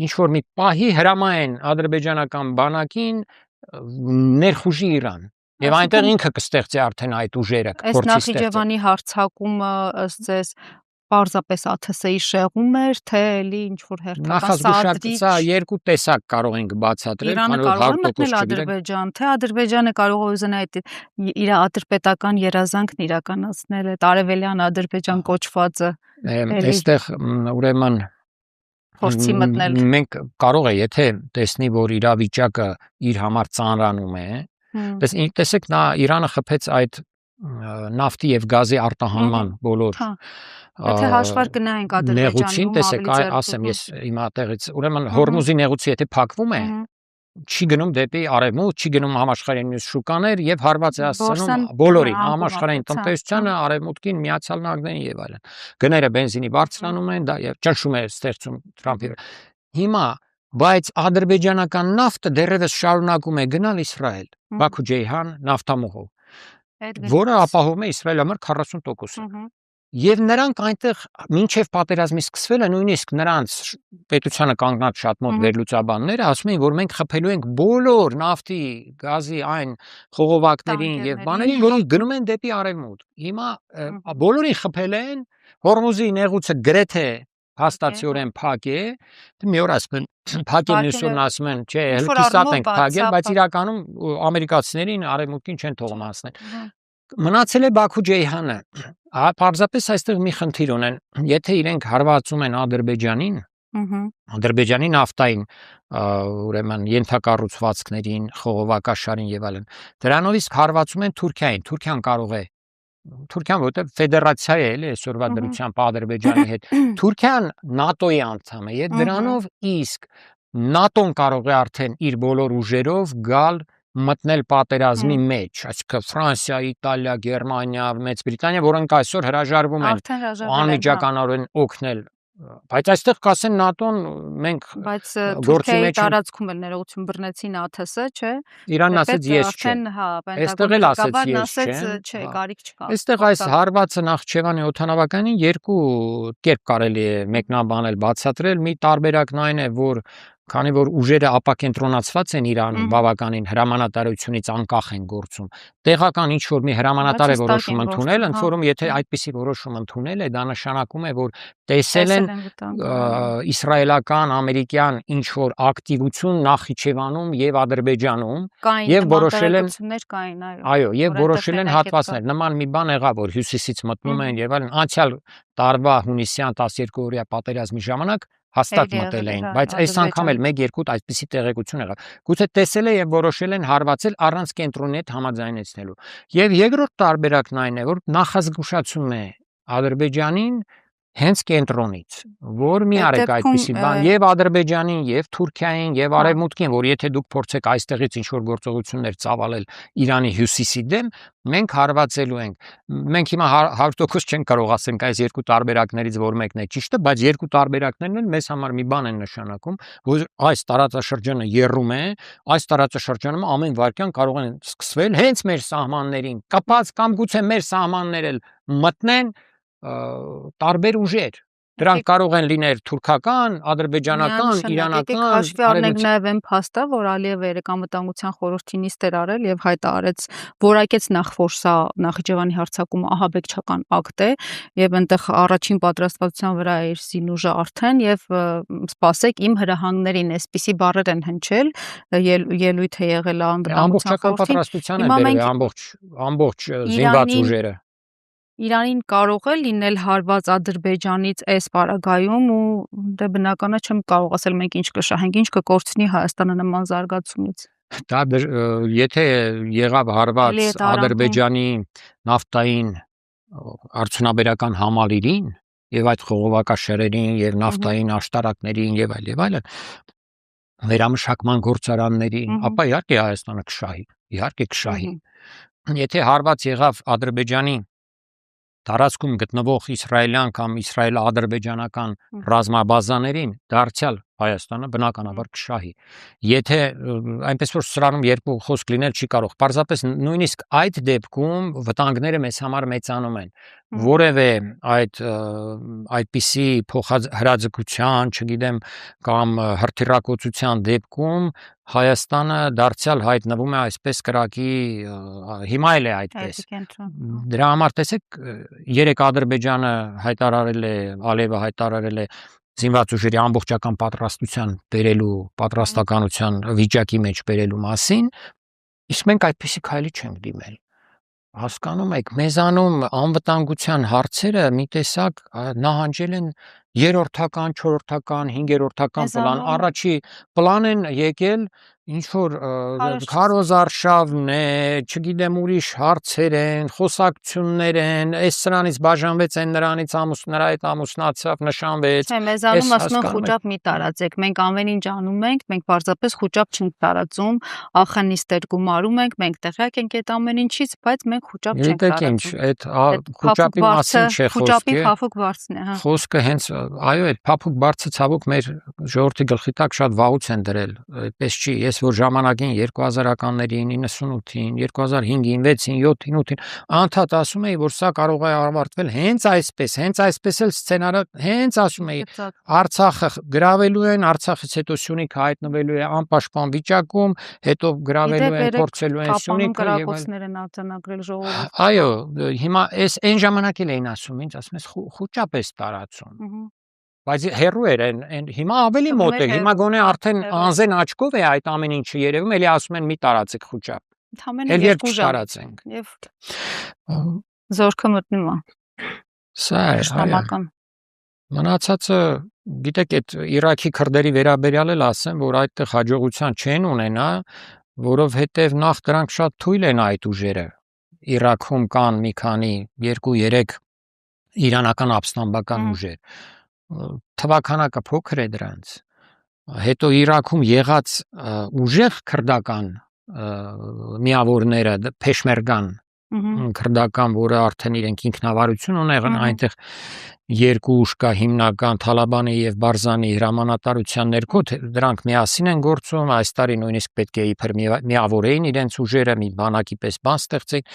ինչ որ մի պահի հրամայեն ադրբեջանական բանակին ներխուժի Իրան եւ այնտեղ ինքը կստեղծի արդեն այդ ուժերը
կփորձի ստեղծել։ Այս Նախիջևանի հարձակումը ըստ ձեզ պարզապես ԱԹՍ-ի շեղում էր, թե էլի ինչ որ հերթական
սադրիչ երկու տեսակ կարող ենք բացատրել,
քանի որ 100% Ադրբեջան, թե Ադրբեջանը կարող է ուզենա այդ իր ատրպետական երազանքն իրականացնել, այդ արևելյան Ադրբեջան կոչվածը։
Այստեղ ուրեմն
փորձի մտնել։
Մենք կարող է, եթե տեսնի, որ իրավիճակը իր համար ծանրանում է, տեսեք նա Իրանը խփեց այդ նավթի եւ գազի արտահանման բոլոր
Եթե հաշվար գնայինք Ադրբեջանում
տեսեք, ասեմ ես հիմա տեղից, ուրեմն Հորմուզի նեղուցը եթե փակվում է, չի գնում դեպի արևմուտք, չի գնում համաշխարհային մյուս շուկաներ եւ հարված է հասցնում բոլորին, համաշխարհային տնտեսությանը, արևմուտքին, Միացյալ Նահանգներին եւ այլն։ Գները բենզինի բարձրանում են, դա եւ ճնշում է ստեղծում Թրամփի։ Հիմա բայց ադրբեջանական նավթը դեռևս շարունակում է գնալ Իսրայել, Բաքու-Ջեյհան նավթամուղով, որը ապահովում է Իսրայելի համար 40%-ը։ Եվ նրանք այնտեղ մինչև պատերազմի սկսվելը նույնիսկ նրանց պետությանը կանգնած շատ մոտ վերլուծաբանները ասում են, որ մենք խփելու ենք բոլոր նավթի, գազի այն խողովակներին եւ բաներին, որոնք գնում են դեպի արևմուտք։ Հիմա բոլորին խփել են, Հորմուզի նեղուցը գրեթե հաստատիորեն փակ է, մի օր ասում են փակ է, մյուս օրն ասում են, չէ, հլկիսատ ենք փակել, բայց իրականում ամերիկացիներին արևմուտքին չեն թողում հասնել։ Մնացել է Բաքու-Ջեյհանը, պարզապես այստեղ մի խնդիր ունեն, եթե իրենք հարվածում են Ադրբեջանին, Ադրբեջանի նավթային ուրեմն ենթակառուցվածքներին, խողովակաշարին եւ այլն, դրանով իսկ հարվածում են Թուրքիային, Թուրքիան կարող է Թուրքիան որտեղ ֆեդերացիա է, էլի այսօրվա դրությամբ Ադրբեջանի հետ, Թուրքիան ՆԱՏՕ-ի անդամ է եւ դրանով իսկ ՆԱՏՕ-ն կարող է արդեն իր բոլոր ուժերով գալ մտնել պատերազմի մեջ, այսինքն Ֆրանսիա, Իտալիա, Գերմանիա, Մեծ Բրիտանիա, որոնք այսօր հրաժարվում են անմիջականորեն օգնել, բայց այստեղ կասեն ՆԱՏՕ-ն մենք
բայց Թուրքիայի տարածքում էլ ներողություն բռնեցին ԱԹՍ-ը, չէ։
Իրանն ասեց ես չէ։ Այստեղ էլ ասեց ես
չէ, կարիք չկա։
Այստեղ այս հարվածը Նախիջևանի օդանավականին երկու կերպ կարելի է մեկնաբանել, բացատրել, մի տարբերակն այն է, որ քանի որ ուժերը ապակենտրոնացված են Իրանում, բավականին հրամանատարությունից անկախ են գործում։ Տեղական ինչ որ մի հրամանատար է որոշում ընդունել, ընդ որում եթե այդպիսի որոշում ընդունել է, դա նշանակում է, որ տեսել են իսրայելական, ամերիկյան ինչ որ ակտիվություն Նախիջևանում եւ Ադրբեջանում եւ որոշել են այո, եւ որոշել են հատվածներ։ Նման մի բան եղավ, որ հյուսիսից մտնում են եւ այլն, անցյալ տարվա հունիսյան 12 օրյա պատերազմի ժամանակ հաստատ մտել էին, բայց այս անգամ էլ 1-2 այդպիսի տեղեկություն եղավ։ Գուցե տեսել է եւ որոշել են հարվածել առանց կենտրոնի հետ համաձայնեցնելու։ Եվ երկրորդ տարբերակն այն է, որ նախազգուշացում է Ադրբեջանին հենց կենտրոնից, որ մի արեք այդպիսի բան եւ Ադրբեջանին, եւ Թուրքիային, եւ Արևմուտքին, որ եթե դուք փորձեք այստեղից ինչ որ գործողություններ ծավալել Իրանի հյուսիսի դեմ, մենք հարվածելու ենք։ Մենք հիմա 100% չենք կարող ասենք այս երկու տարբերակներից որ մեկն է ճիշտը, բայց երկու տարբերակներն են մեզ համար մի բան են նշանակում, որ այս տարածաշրջանը եռում է, այս տարածաշրջանում ամեն վայրկյան կարող են սկսվել հենց մեր սահմաններին կապած կամ գուցե մեր սահմաններ էլ մտնեն տարբեր ուժեր, դրանք կարող են լինել թուրքական, ադրբեջանական, իրանական,
հաշվի առնենք նաև այն փաստը, որ Ալիևը Երեկամտանգության խորհրդի նիստ էր արել եւ հայտարարեց, որակեց նախ որ սա Նախիջևանի հարձակումը ահաբեկչական ակտ է եւ այնտեղ առաջին պատրաստվածության վրա է իր զինուժը արդեն եւ սպասեք իմ հրահանգներին, այսպիսի բառեր են հնչել, ելույթ է եղել
ամբողջական պատրաստության է բերել ամբողջ զինված ուժերը
Իրանին կարող է լինել հարված Ադրբեջանից այս պարագայում ու դե բնական է չեմ կարող ասել մենք ինչ կշահենք, ինչ կկորցնի Հայաստանը նման զարգացումից։
Դա եթե եղավ հարված Ադրբեջանի նավթային արդյունաբերական համալիրին եւ այդ խողովակաշերերին եւ նավթային աշտարակներին եւ այլն, վերամշակման գործարաններին, ապա իհարկե Հայաստանը կշահի։ Եթե հարված եղավ Ադրբեջանի տարածքում գտնվող իսրայելյան կամ իսրայելա-ադրբեջանական ռազմաբազաներին դարձյալ Հայաստանը բնականաբար կշահի։ Եթե այնպես որ սրանում երկու խոսք լինել չի կարող, պարզապես նույնիսկ այդ դեպքում վտանգները մեզ համար մեծանում են։ Որևէ այդպիսի փոխհրաձգության, չգիտեմ, կամ հրթիռակոծության դեպքում Հայաստանը դարձյալ հայտնվում է այսպես կրակի հիմա էլ է այդպես։ Դրա համար տեսեք, երեք Ադրբեջանը հայտարարել է, Ալիևը հայտարարել է զինված ուժերի ամբողջական պատրաստության բերելու, պատրաստականության վիճակի մեջ բերելու մասին, իսկ մենք այդպիսի քայլի չենք դիմել։ Հասկանում եք, մեզանում անվտանգության հարցերը մի տեսակ նահանջել են երրորդական, չորրորդական, հինգերորդական պլան, առաջի պլան են եկել ինչ որ քարոզարշավն է, չգիտեմ ուրիշ հարցեր են, խոսակցություններ են, այս սրանից բաժանվեց, այն նրանից նրա հետ ամուսնացավ, նշանվեց։
Չէ, մեզանում ասում են խոճապ մի տարածեք, մենք ամեն ինչ անում ենք, մենք պարզապես խոճապ չենք տարածում, ախնիստեր գումարում ենք, մենք տեղյակ ենք այդ ամեն ինչից, բայց մենք խոճապ չենք տարածում։
Այդ խոճապի մասին չէ խոսքը։
Խոճապի փափուկ բարձն է, հա։
Խոսքը հենց այո, այդ փափուկ բարձը ցավոք մեր ժողովրդի գլխի տակ շատ վաղուց են դրել, այդպես չի, ես որ ժամանակին 2000-ականներին, 98-ին, 2005-ին, 6-ին, 7-ին, 8-ին անդադ ասում էի, որ սա կարող է ավարտվել հենց այսպես էլ սցենարը, հենց ասում էի, Արցախը գրավելու են, Արցախից հետո Սյունիքը հայտնվելու է անպաշտպան վիճակում, հետո գրավելու են, փորձելու են Սյունիքը եւ
այլն արձանագրել ժողովուրդ։
Այո, հիմա այն ժամանակ էլ էին ասում, ինձ ասում ես խոճապ է տարածում։ Բայց հերու էր այն հիմա ավելի մոտ է, հիմա գոնե արդեն անզեն աչքով է այդ ամեն ինչը երևում, էլի ասում են մի տարածեք խոճապ։
Էլ երկու տարածենք։ Եվ զորքը մտնում է։
Սա է։ Մնացածը, գիտեք, այդ Իրաքի քրդերի վերաբերյալ էլ ասեմ, որ այդտեղ հաջողության չեն ունենա, որովհետև նախ դրանք շատ թույլ են այդ ուժերը։ Իրաքում կան մի քանի 2-3 իրանական ապստամբական ուժեր։ Թվականակը փոքր է դրանց։ Հետո Իրաքում եղած ուժեղ քրդական միավորները, Փեշմերգան քրդական, որը արդեն իրենք ինքնավարություն ունեն, այնտեղ երկու ուժ կա հիմնական Թալաբանի եւ Բարզանի հրամանատարության ներքո, դրանք միասին են գործում, այս տարի նույնիսկ պետք է իբր միավորեին իրենց ուժերը, մի բանակի պես բան ստեղծեին։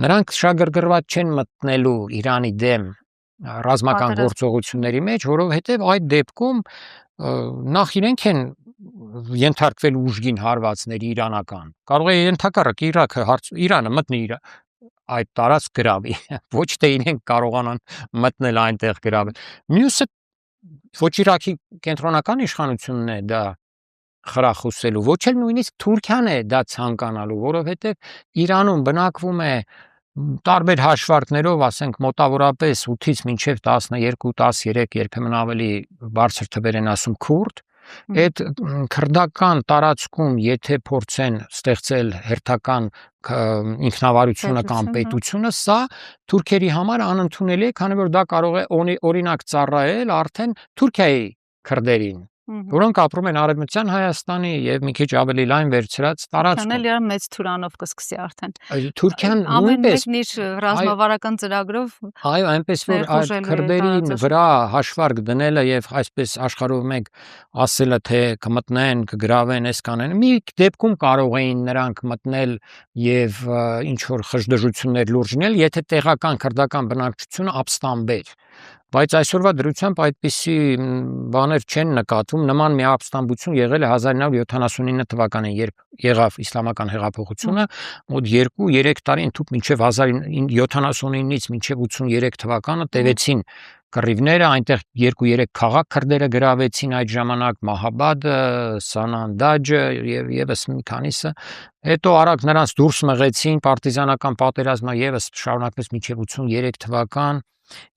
Նրանք շագրգռված չեն մտնելու Իրանի դեմ ռազմական գործողությունների մեջ, որովհետև այդ դեպքում նախ իրենք են ենթարկվել ուժգին հարվածների իրանական։ Կարող է ենթակառակ Իրանը մտնի այդ տարածք գրավի, ոչ թե իրենք կարողանան մտնել այնտեղ գրավել։ Մյուսը ոչ Իրաքի կենտրոնական իշխանությունն է դա խրախուսելու, ոչ էլ նույնիսկ Թուրքիան է դա ցանկանալու, որովհետև Իրանում բնակվում է տարբեր հաշվարկներով, ասենք մոտավորապես 8-ից մինչև 12-13, երբեմն ավելի բարձր թվեր են ասում քուրդ, Այդ քրդական տարածքում եթե փորձեն ստեղծել հերթական ինքնավարությունը կամ պետությունը, սա թուրքերի համար անընդունելի է, քանի որ դա կարող է օրինակ ծառայել արդեն Թուրքիայի քրդերին, որոնք ապրում են Արևմտյան Հայաստանի եւ մի քիչ ավելի լայն վերցրած տարածքում։
Թուրքիան էլ մեծ թուրանով կսկսի արդեն։
Թուրքիան
նույնպես իր ռազմավարական ծրագրով
այո, այնպես որ այդ քրդերին վրա հաշվարկ դնելը եւ այսպես աշխարհով մեկ ասելը թե կմտնեն, կգրավեն, այս կանեն, մի դեպքում կարող էին նրանք մտնել եւ ինչ որ խժդժություններ լուրջ լինել, եթե տեղական քրդական բնակչությունը ապստամբեր։ Բայց այսօրվա դրությամբ այդպիսի բաներ չեն նկատվում, նման մի ապստամբություն եղել է 1979 թվականին, երբ եղավ իսլամական հեղափոխությունը, մոտ 2-3 տարի ընդհուպ մինչև 1979-ից մինչև 83 թվականը տևեցին կռիվները, այնտեղ 2-3 քաղաք քրդերը գրավեցին այդ ժամանակ, Մահաբադը, Սանանդաջը եւ եւս մի քանիսը, հետո արագ նրանց դուրս մղեցին, պարտիզանական պատերազմը եւս շարունակվեց մինչև 83 թվական,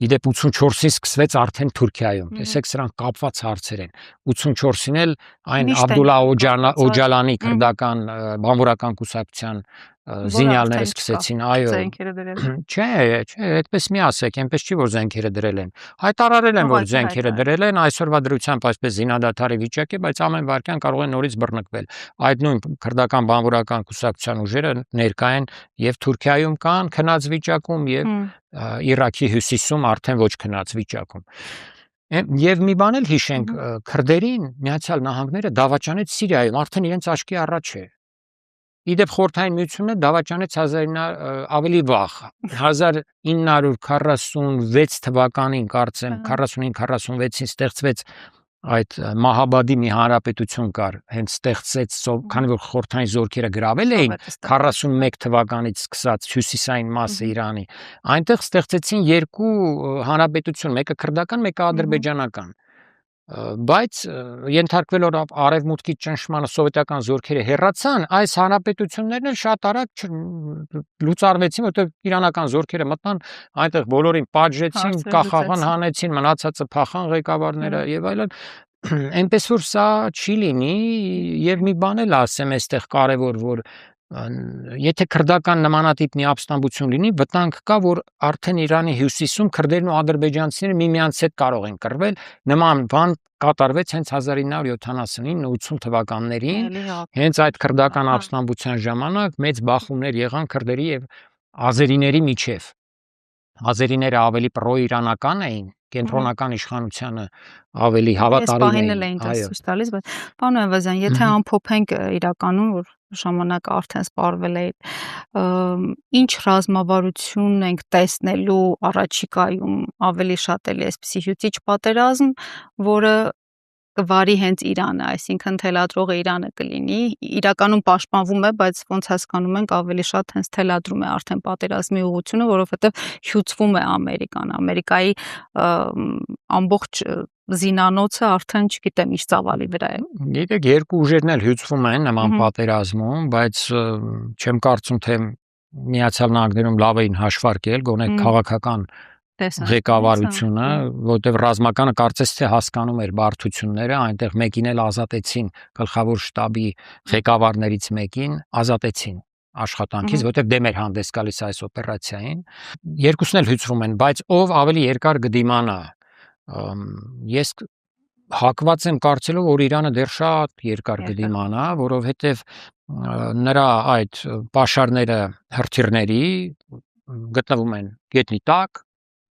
իդեպ 84-ից սկսվեց արդեն Թուրքիայում, տեսեք սրանք կապված հարցեր են, 84-ին էլ այն Աբդուլլա Օջալանի քրդական բանվորական կուսակցության զինյալները սկսեցին, այո, չէ, այդպես մի ասեք, այնպես չի որ զենքերը դրել են, հայտարարել են որ զենքերը դրել են, այսօրվա դրությամբ այսպես զինադադարի վիճակ է, բայց ամեն վարքյան կարող են նորից բռնկվել, այդ նույն քրդական բանվորական կուսակցության ուժերը ներկա են եւ Թուրքիայում կան քնած վիճակում եւ Իրաքի հյուսիսում արդեն ոչ քնած վիճակում։ Եվ մի բան էլ հիշենք, քրդերին Միացյալ Նահանգները դավաճանեց Սիրիայում, արդեն իրենց աչքի առաջ է։ Իդեպ Խորհրդային Միությունը դավաճանեց ավելի վաղ, 1946 թվականին, կարծեմ, 45-46-ին ստեղծվեց այդ Մահաբադի մի հանրապետություն կար, հենց ստեղծեց, քանի որ խորհրդային զորքերը գրավել էին 41 թվականից սկսած հյուսիսային մասը Իրանի, այնտեղ ստեղծեցին երկու հանրապետություն, մեկը քրդական, մեկը ադրբեջանական, բայց ենթարկվելով արևմուտքի ճնշմանը սովետական զորքերը հեռացան, այս հանրապետություններն էլ շատ արագ լուծարվեցին, որտեղ իրանական զորքերը մտան, այնտեղ բոլորին պատժեցին, կախաղան հանեցին, մնացածը փախան ղեկավարները եւ այլն, այնպես որ սա չի լինի եւ մի բան էլ ասեմ այստեղ կարեւոր, որ եթե քրդական նմանատիպ մի ապստամբություն լինի, վտանգ կա, որ արդեն Իրանի հյուսիսում քրդերն ու ադրբեջանցիները միմյանց հետ կարող են կռվել, նման բան կատարվեց հենց 1979-80 թվականներին, հենց այդ քրդական ապստամբության ժամանակ մեծ բախումներ եղան քրդերի եւ ազերիների միջև։ Ազերիները ավելի պրոիրանական էին, կենտրոնական իշխանությանը ավելի հավատարիմ էին,
այո։ Պարոն Այվազյան, եթե ամփոփենք իրականում, որ ժամանակը արդեն սպառվել է, ինչ ռազմավարություն ենք տեսնելու առաջիկայում, ավելի շատ էլի այսպիսի հյուսիչ պատերազմ, որը կվարի հենց Իրանը, այսինքն թելադրողը Իրանը կլինի, իրականում պաշտպանվում է, բայց ոնց հասկանում ենք ավելի շատ հենց թելադրում է արդեն պատերազմի ուղղությունը, որովհետև հյուծվում է Ամերիկան, Ամերիկայի ամբողջ զինանոցը արդեն չգիտեմ ինչ ծավալի վրա է։
Գիտեք, երկու ուժերն էլ հյուծվում են նման պատերազմում, բայց չեմ կարծում թե Միացյալ Նահանգներում լավ էին հաշվարկել, գոնե քաղաքական ղեկավարությունը, որտեղ ռազմականը կարծես թե հասկանում էր բարդությունները, այնտեղ մեկին էլ ազատեցին, գլխավոր շտաբի ղեկավարներից մեկին ազատեցին աշխատանքից, որտեղ դեմ էր հանդես գալիս այս օպերացիային։ Երկուսն էլ հյուծվում են, բայց ով ավելի երկար կդիմանա։ Ես հակված եմ կարծելով, որ Իրանը դեռ շատ երկար կդիմանա, որովհետև նրա այդ պաշարները հրթիռների գտնվում են գետնի տակ,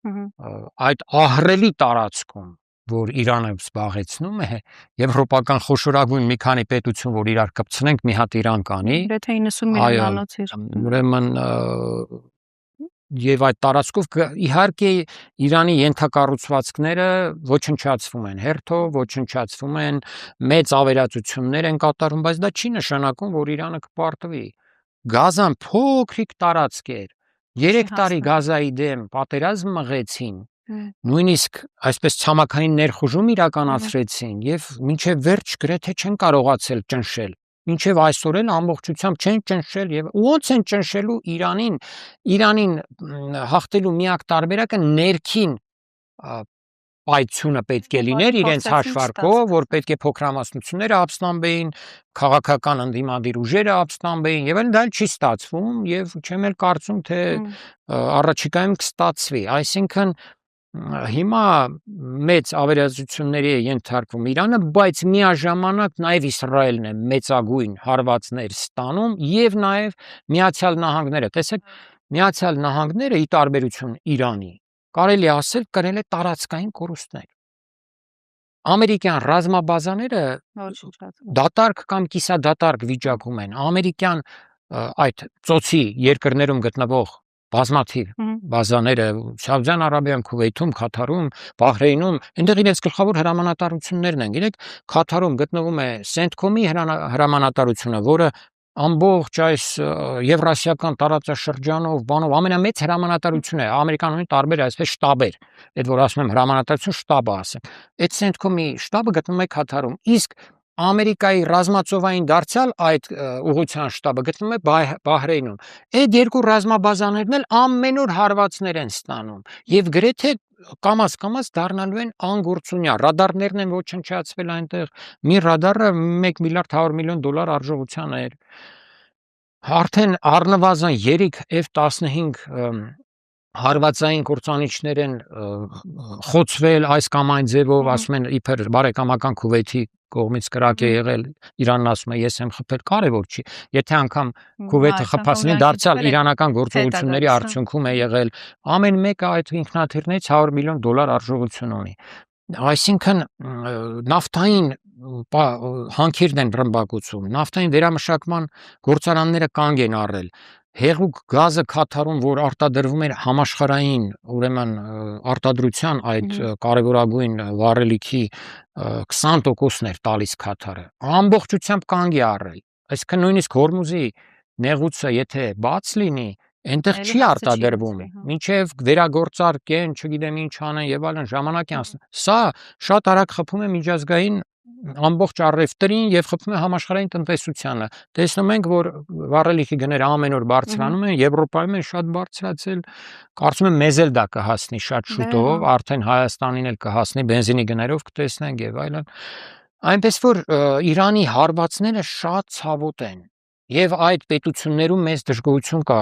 այդ ահռելի տարածքում, որ Իրանը զբաղեցնում է, եվրոպական խոշորագույն մի քանի պետություն, որ իրար կպցնենք, մի հատ Իրան կանի,
գրեթե 90 միլիոնանոց էր։
Ուրեմն եւ այդ տարածքով իհարկե Իրանի ենթակառուցվածքները ոչնչացվում են, հերթով ոչնչացվում են, մեծ ավերածություններ են կատարում, բայց դա չի նշանակում, որ Իրանը կպարտվի։ Գազան փոքրիկ տարածք էր, 3 տարի Գազայի դեմ պատերազմ մղեցին, նույնիսկ այսպես ցամաքային ներխուժում իրականացրեցին եւ մինչեւ վերջ գրեթե չեն կարողացել ճնշել։ Մինչև այսօր էլ ամբողջությամբ չեն ճնշել եւ ոնց են ճնշելու Իրանին հաղթելու միակ տարբերակը ներքին պայթյունը պետք է լիներ իրենց հաշվարկով, որ պետք է փոքրամասնությունները ապստամբեին, քաղաքական ընդդիմադիր ուժերը ապստամբեին, եւ այլն, դա չի ստացվում եւ չեմ էլ կարծում թե առաջիկայում կստացվի, այսինքն հիմա մեծ ավերածությունների է ենթարկվում Իրանը, բայց միաժամանակ նաև Իսրայելն է մեծագույն հարվածներ ստանում եւ նաև Միացյալ Նահանգները։ Տեսեք, Միացյալ Նահանգները ի տարբերություն Իրանի, կարելի է ասել, կրել է տարածքային կորուստներ։ Ամերիկյան ռազմաբազաները դատարկ կամ կիսադատարկ վիճակում են։ Ամերիկյան այդ ծոցի երկրներում գտնվող բազմաթիվ բազաները Սաուդյան Արաբիայում, Քուվեյթում, Քաթարում, Բահրեյնում, այնտեղ իրենց գլխավոր հրամանատարություններն են։ Գիտեք, Քաթարում գտնվում է Սենտկոմի հրամանատարությունը, որը ամբողջ այս եվրասիական տարածաշրջանով բանով ամենամեծ հրամանատարություն է, ամերիկանոյի տարբեր այսպես շտաբեր, այդ որ ասում եմ հրամանատարություն շտաբը ասեմ, այդ Սենտկոմի շտաբը գտնվում է Քաթարում, իսկ Ամերիկայի ռազմածովային դարձյալ այդ ուղղության շտաբը գտնվում է Բահրեյնում։ Այդ երկու ռազմաբազաներն էլ ամեն օր հարվածներ են ստանում եւ գրեթե կամաց դառնալու են անգործունյա։ Ռադարներն են ոչնչացվել այնտեղ։ Մի ռադարը 1 միլիարդ 100 միլիոն դոլար արժողության էր։ Արդեն առնվազն 3 F-15 հարվածային կործանիչներ են խոցվել այս կամ այն ձևով, ասում են իբր բարեկամական Քուվեյթի կողմից կրակ է եղել, Իրանն ասում է ես եմ խփել, կարևոր չի, եթե անգամ Քուվեյթը խփացնի, դարձյալ իրանական գործողությունների արդյունքում է եղել, ամեն մեկը այդ ինքնաթիռներից 100 միլիոն դոլար արժողություն ունի, այսինքն նավթային հանքերն են ռմբակոծում, նավթային վերամշակման գործարանները կանգ են առել, հեղուկ գազը Քաթարում, որ արտադրվում էր համաշխարհային, ուրեմն արտադրության այդ կարևորագույն վառելիքի 20%-ն էր տալիս Քաթարը, ամբողջությամբ կանգ է առել, այսինքն նույնիսկ Հորմուզի նեղուցը եթե բաց լինի, այնտեղ չի արտադրվում, մինչև վերագործարկեն, չգիտեմ ինչ անեն եւ այլն ժամանակ է անցնում, սա շատ արագ խփում է միջազգային ամբողջ առևտրին եւ խփում է համաշխարհային տնտեսությանը։ Տեսնում ենք, որ վառելիքի գները ամեն օր բարձրանում են, Եվրոպայում են շատ բարձրացել։ Կարծում եմ մեզ էլ դա կհասնի շատ շուտով, արդեն Հայաստանին էլ կհասնի բենզինի գներով կտեսնենք եւ այլն։ Այնպես որ Իրանի հարվածները շատ ցավոտ են։ Եվ այդ պետություններում մեծ դժգոհություն կա,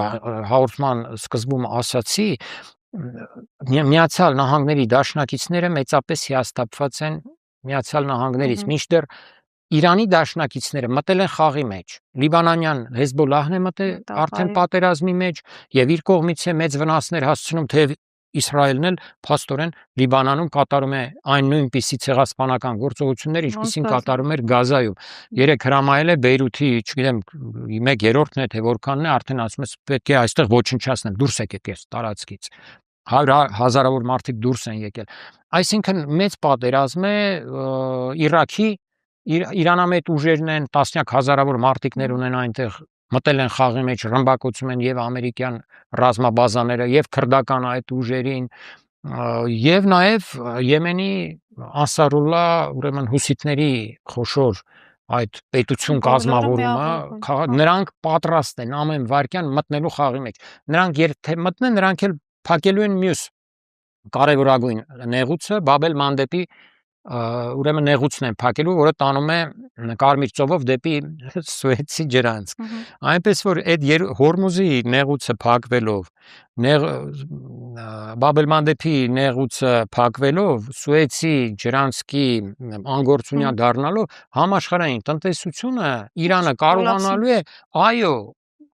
հաղորդման սկզբում ասացի, Միացյալ Նահանգների դաշնակիցները մեծապես հիասթափված են Միացյալ Նահանգներից, մինչդեռ Իրանի դաշնակիցները մտել են խաղի մեջ, Լիբանանյան Հեզբոլահն է մտել արդեն պատերազմի մեջ եւ իր կողմից է մեծ վնասներ հասցնում, թեև Իսրայելն էլ փաստորեն Լիբանանում կատարում է այն նույնպիսի ցեղասպանական գործողություններ, ինչպիսին կատարում էր Գազայում։ Երեք հրամայել է Բեյրութի, չգիտեմ, 1/3-ն է թե որքանն է, արդեն ասում է պետք է այստեղ ոչնչացնել, դուրս եկեք այս տարածքից։ Հազարավոր մարդիկ դուրս են եկել։ Այսինքն մեծ պատերազմ է Իրաքի, Իրանամետ ուժերն են, տասնյակ հազարավոր մարդիկներ ունեն այնտեղ, մտել են խաղի մեջ, ռմբակոծում են եւ ամերիկյան ռազմաբազաները, եւ քրդական այդ ուժերին, եւ նաեւ Եմենի Անսարուլլա, ուրեմն հուսիտների խոշոր այդ պետություն կազմավորումը, նրանք պատրաստ են ամեն վայրկյան մտնելու խաղի մեջ։ Նրանք եթե մտնեն, նրանք էլ փակելու են մյուս կարևորագույն նեղուցը, Բաբ էլ Մանդեբի ուրեմն նեղուցն են փակելու, որը տանում է Կարմիր ծովով դեպի Սուեցի ջրանցք։ Այնպես որ այդ Հորմուզի նեղուցը փակվելով, Բաբ էլ Մանդեբի նեղուցը փակվելով, Սուեցի ջրանցքի անգործունյա դառնալով, համաշխարհային տնտեսությունը Իրանը կարողանալու է, այո,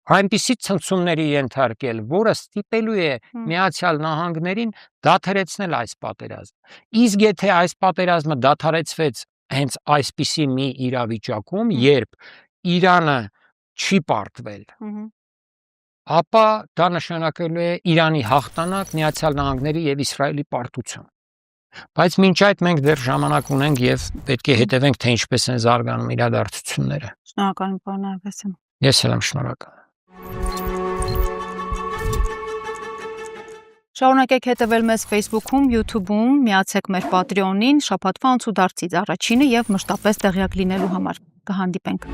այնպիսի ցնցումների ենթարկել, որը ստիպելու է Միացյալ Նահանգներին դադարեցնել այս պատերազմը։ Իսկ եթե այս պատերազմը դադարեցվեց հենց այսպիսի մի իրավիճակում, երբ Իրանը չի պարտվել, ապա դա նշանակելու է Իրանի հաղթանակ, Միացյալ Նահանգների եւ Իսրայելի պարտություն։ Բայց մինչ այդ մենք դեռ ժամանակ ունենք եւ պետք է հետևենք, թե ինչպես են զարգանում իրադարձությունները։
Շնորհակալ եմ, պարոն Արգասյան։
Ես էլ եմ շնորհակալ։
Շարունակեք հետևել մեզ Facebook-ում, YouTube-ում, միացեք մեր Patreon-ին, շաբաթվա անցուդարձից առաջինը եւ մշտապես տեղյակ լինելու համար։ Կհանդիպենք։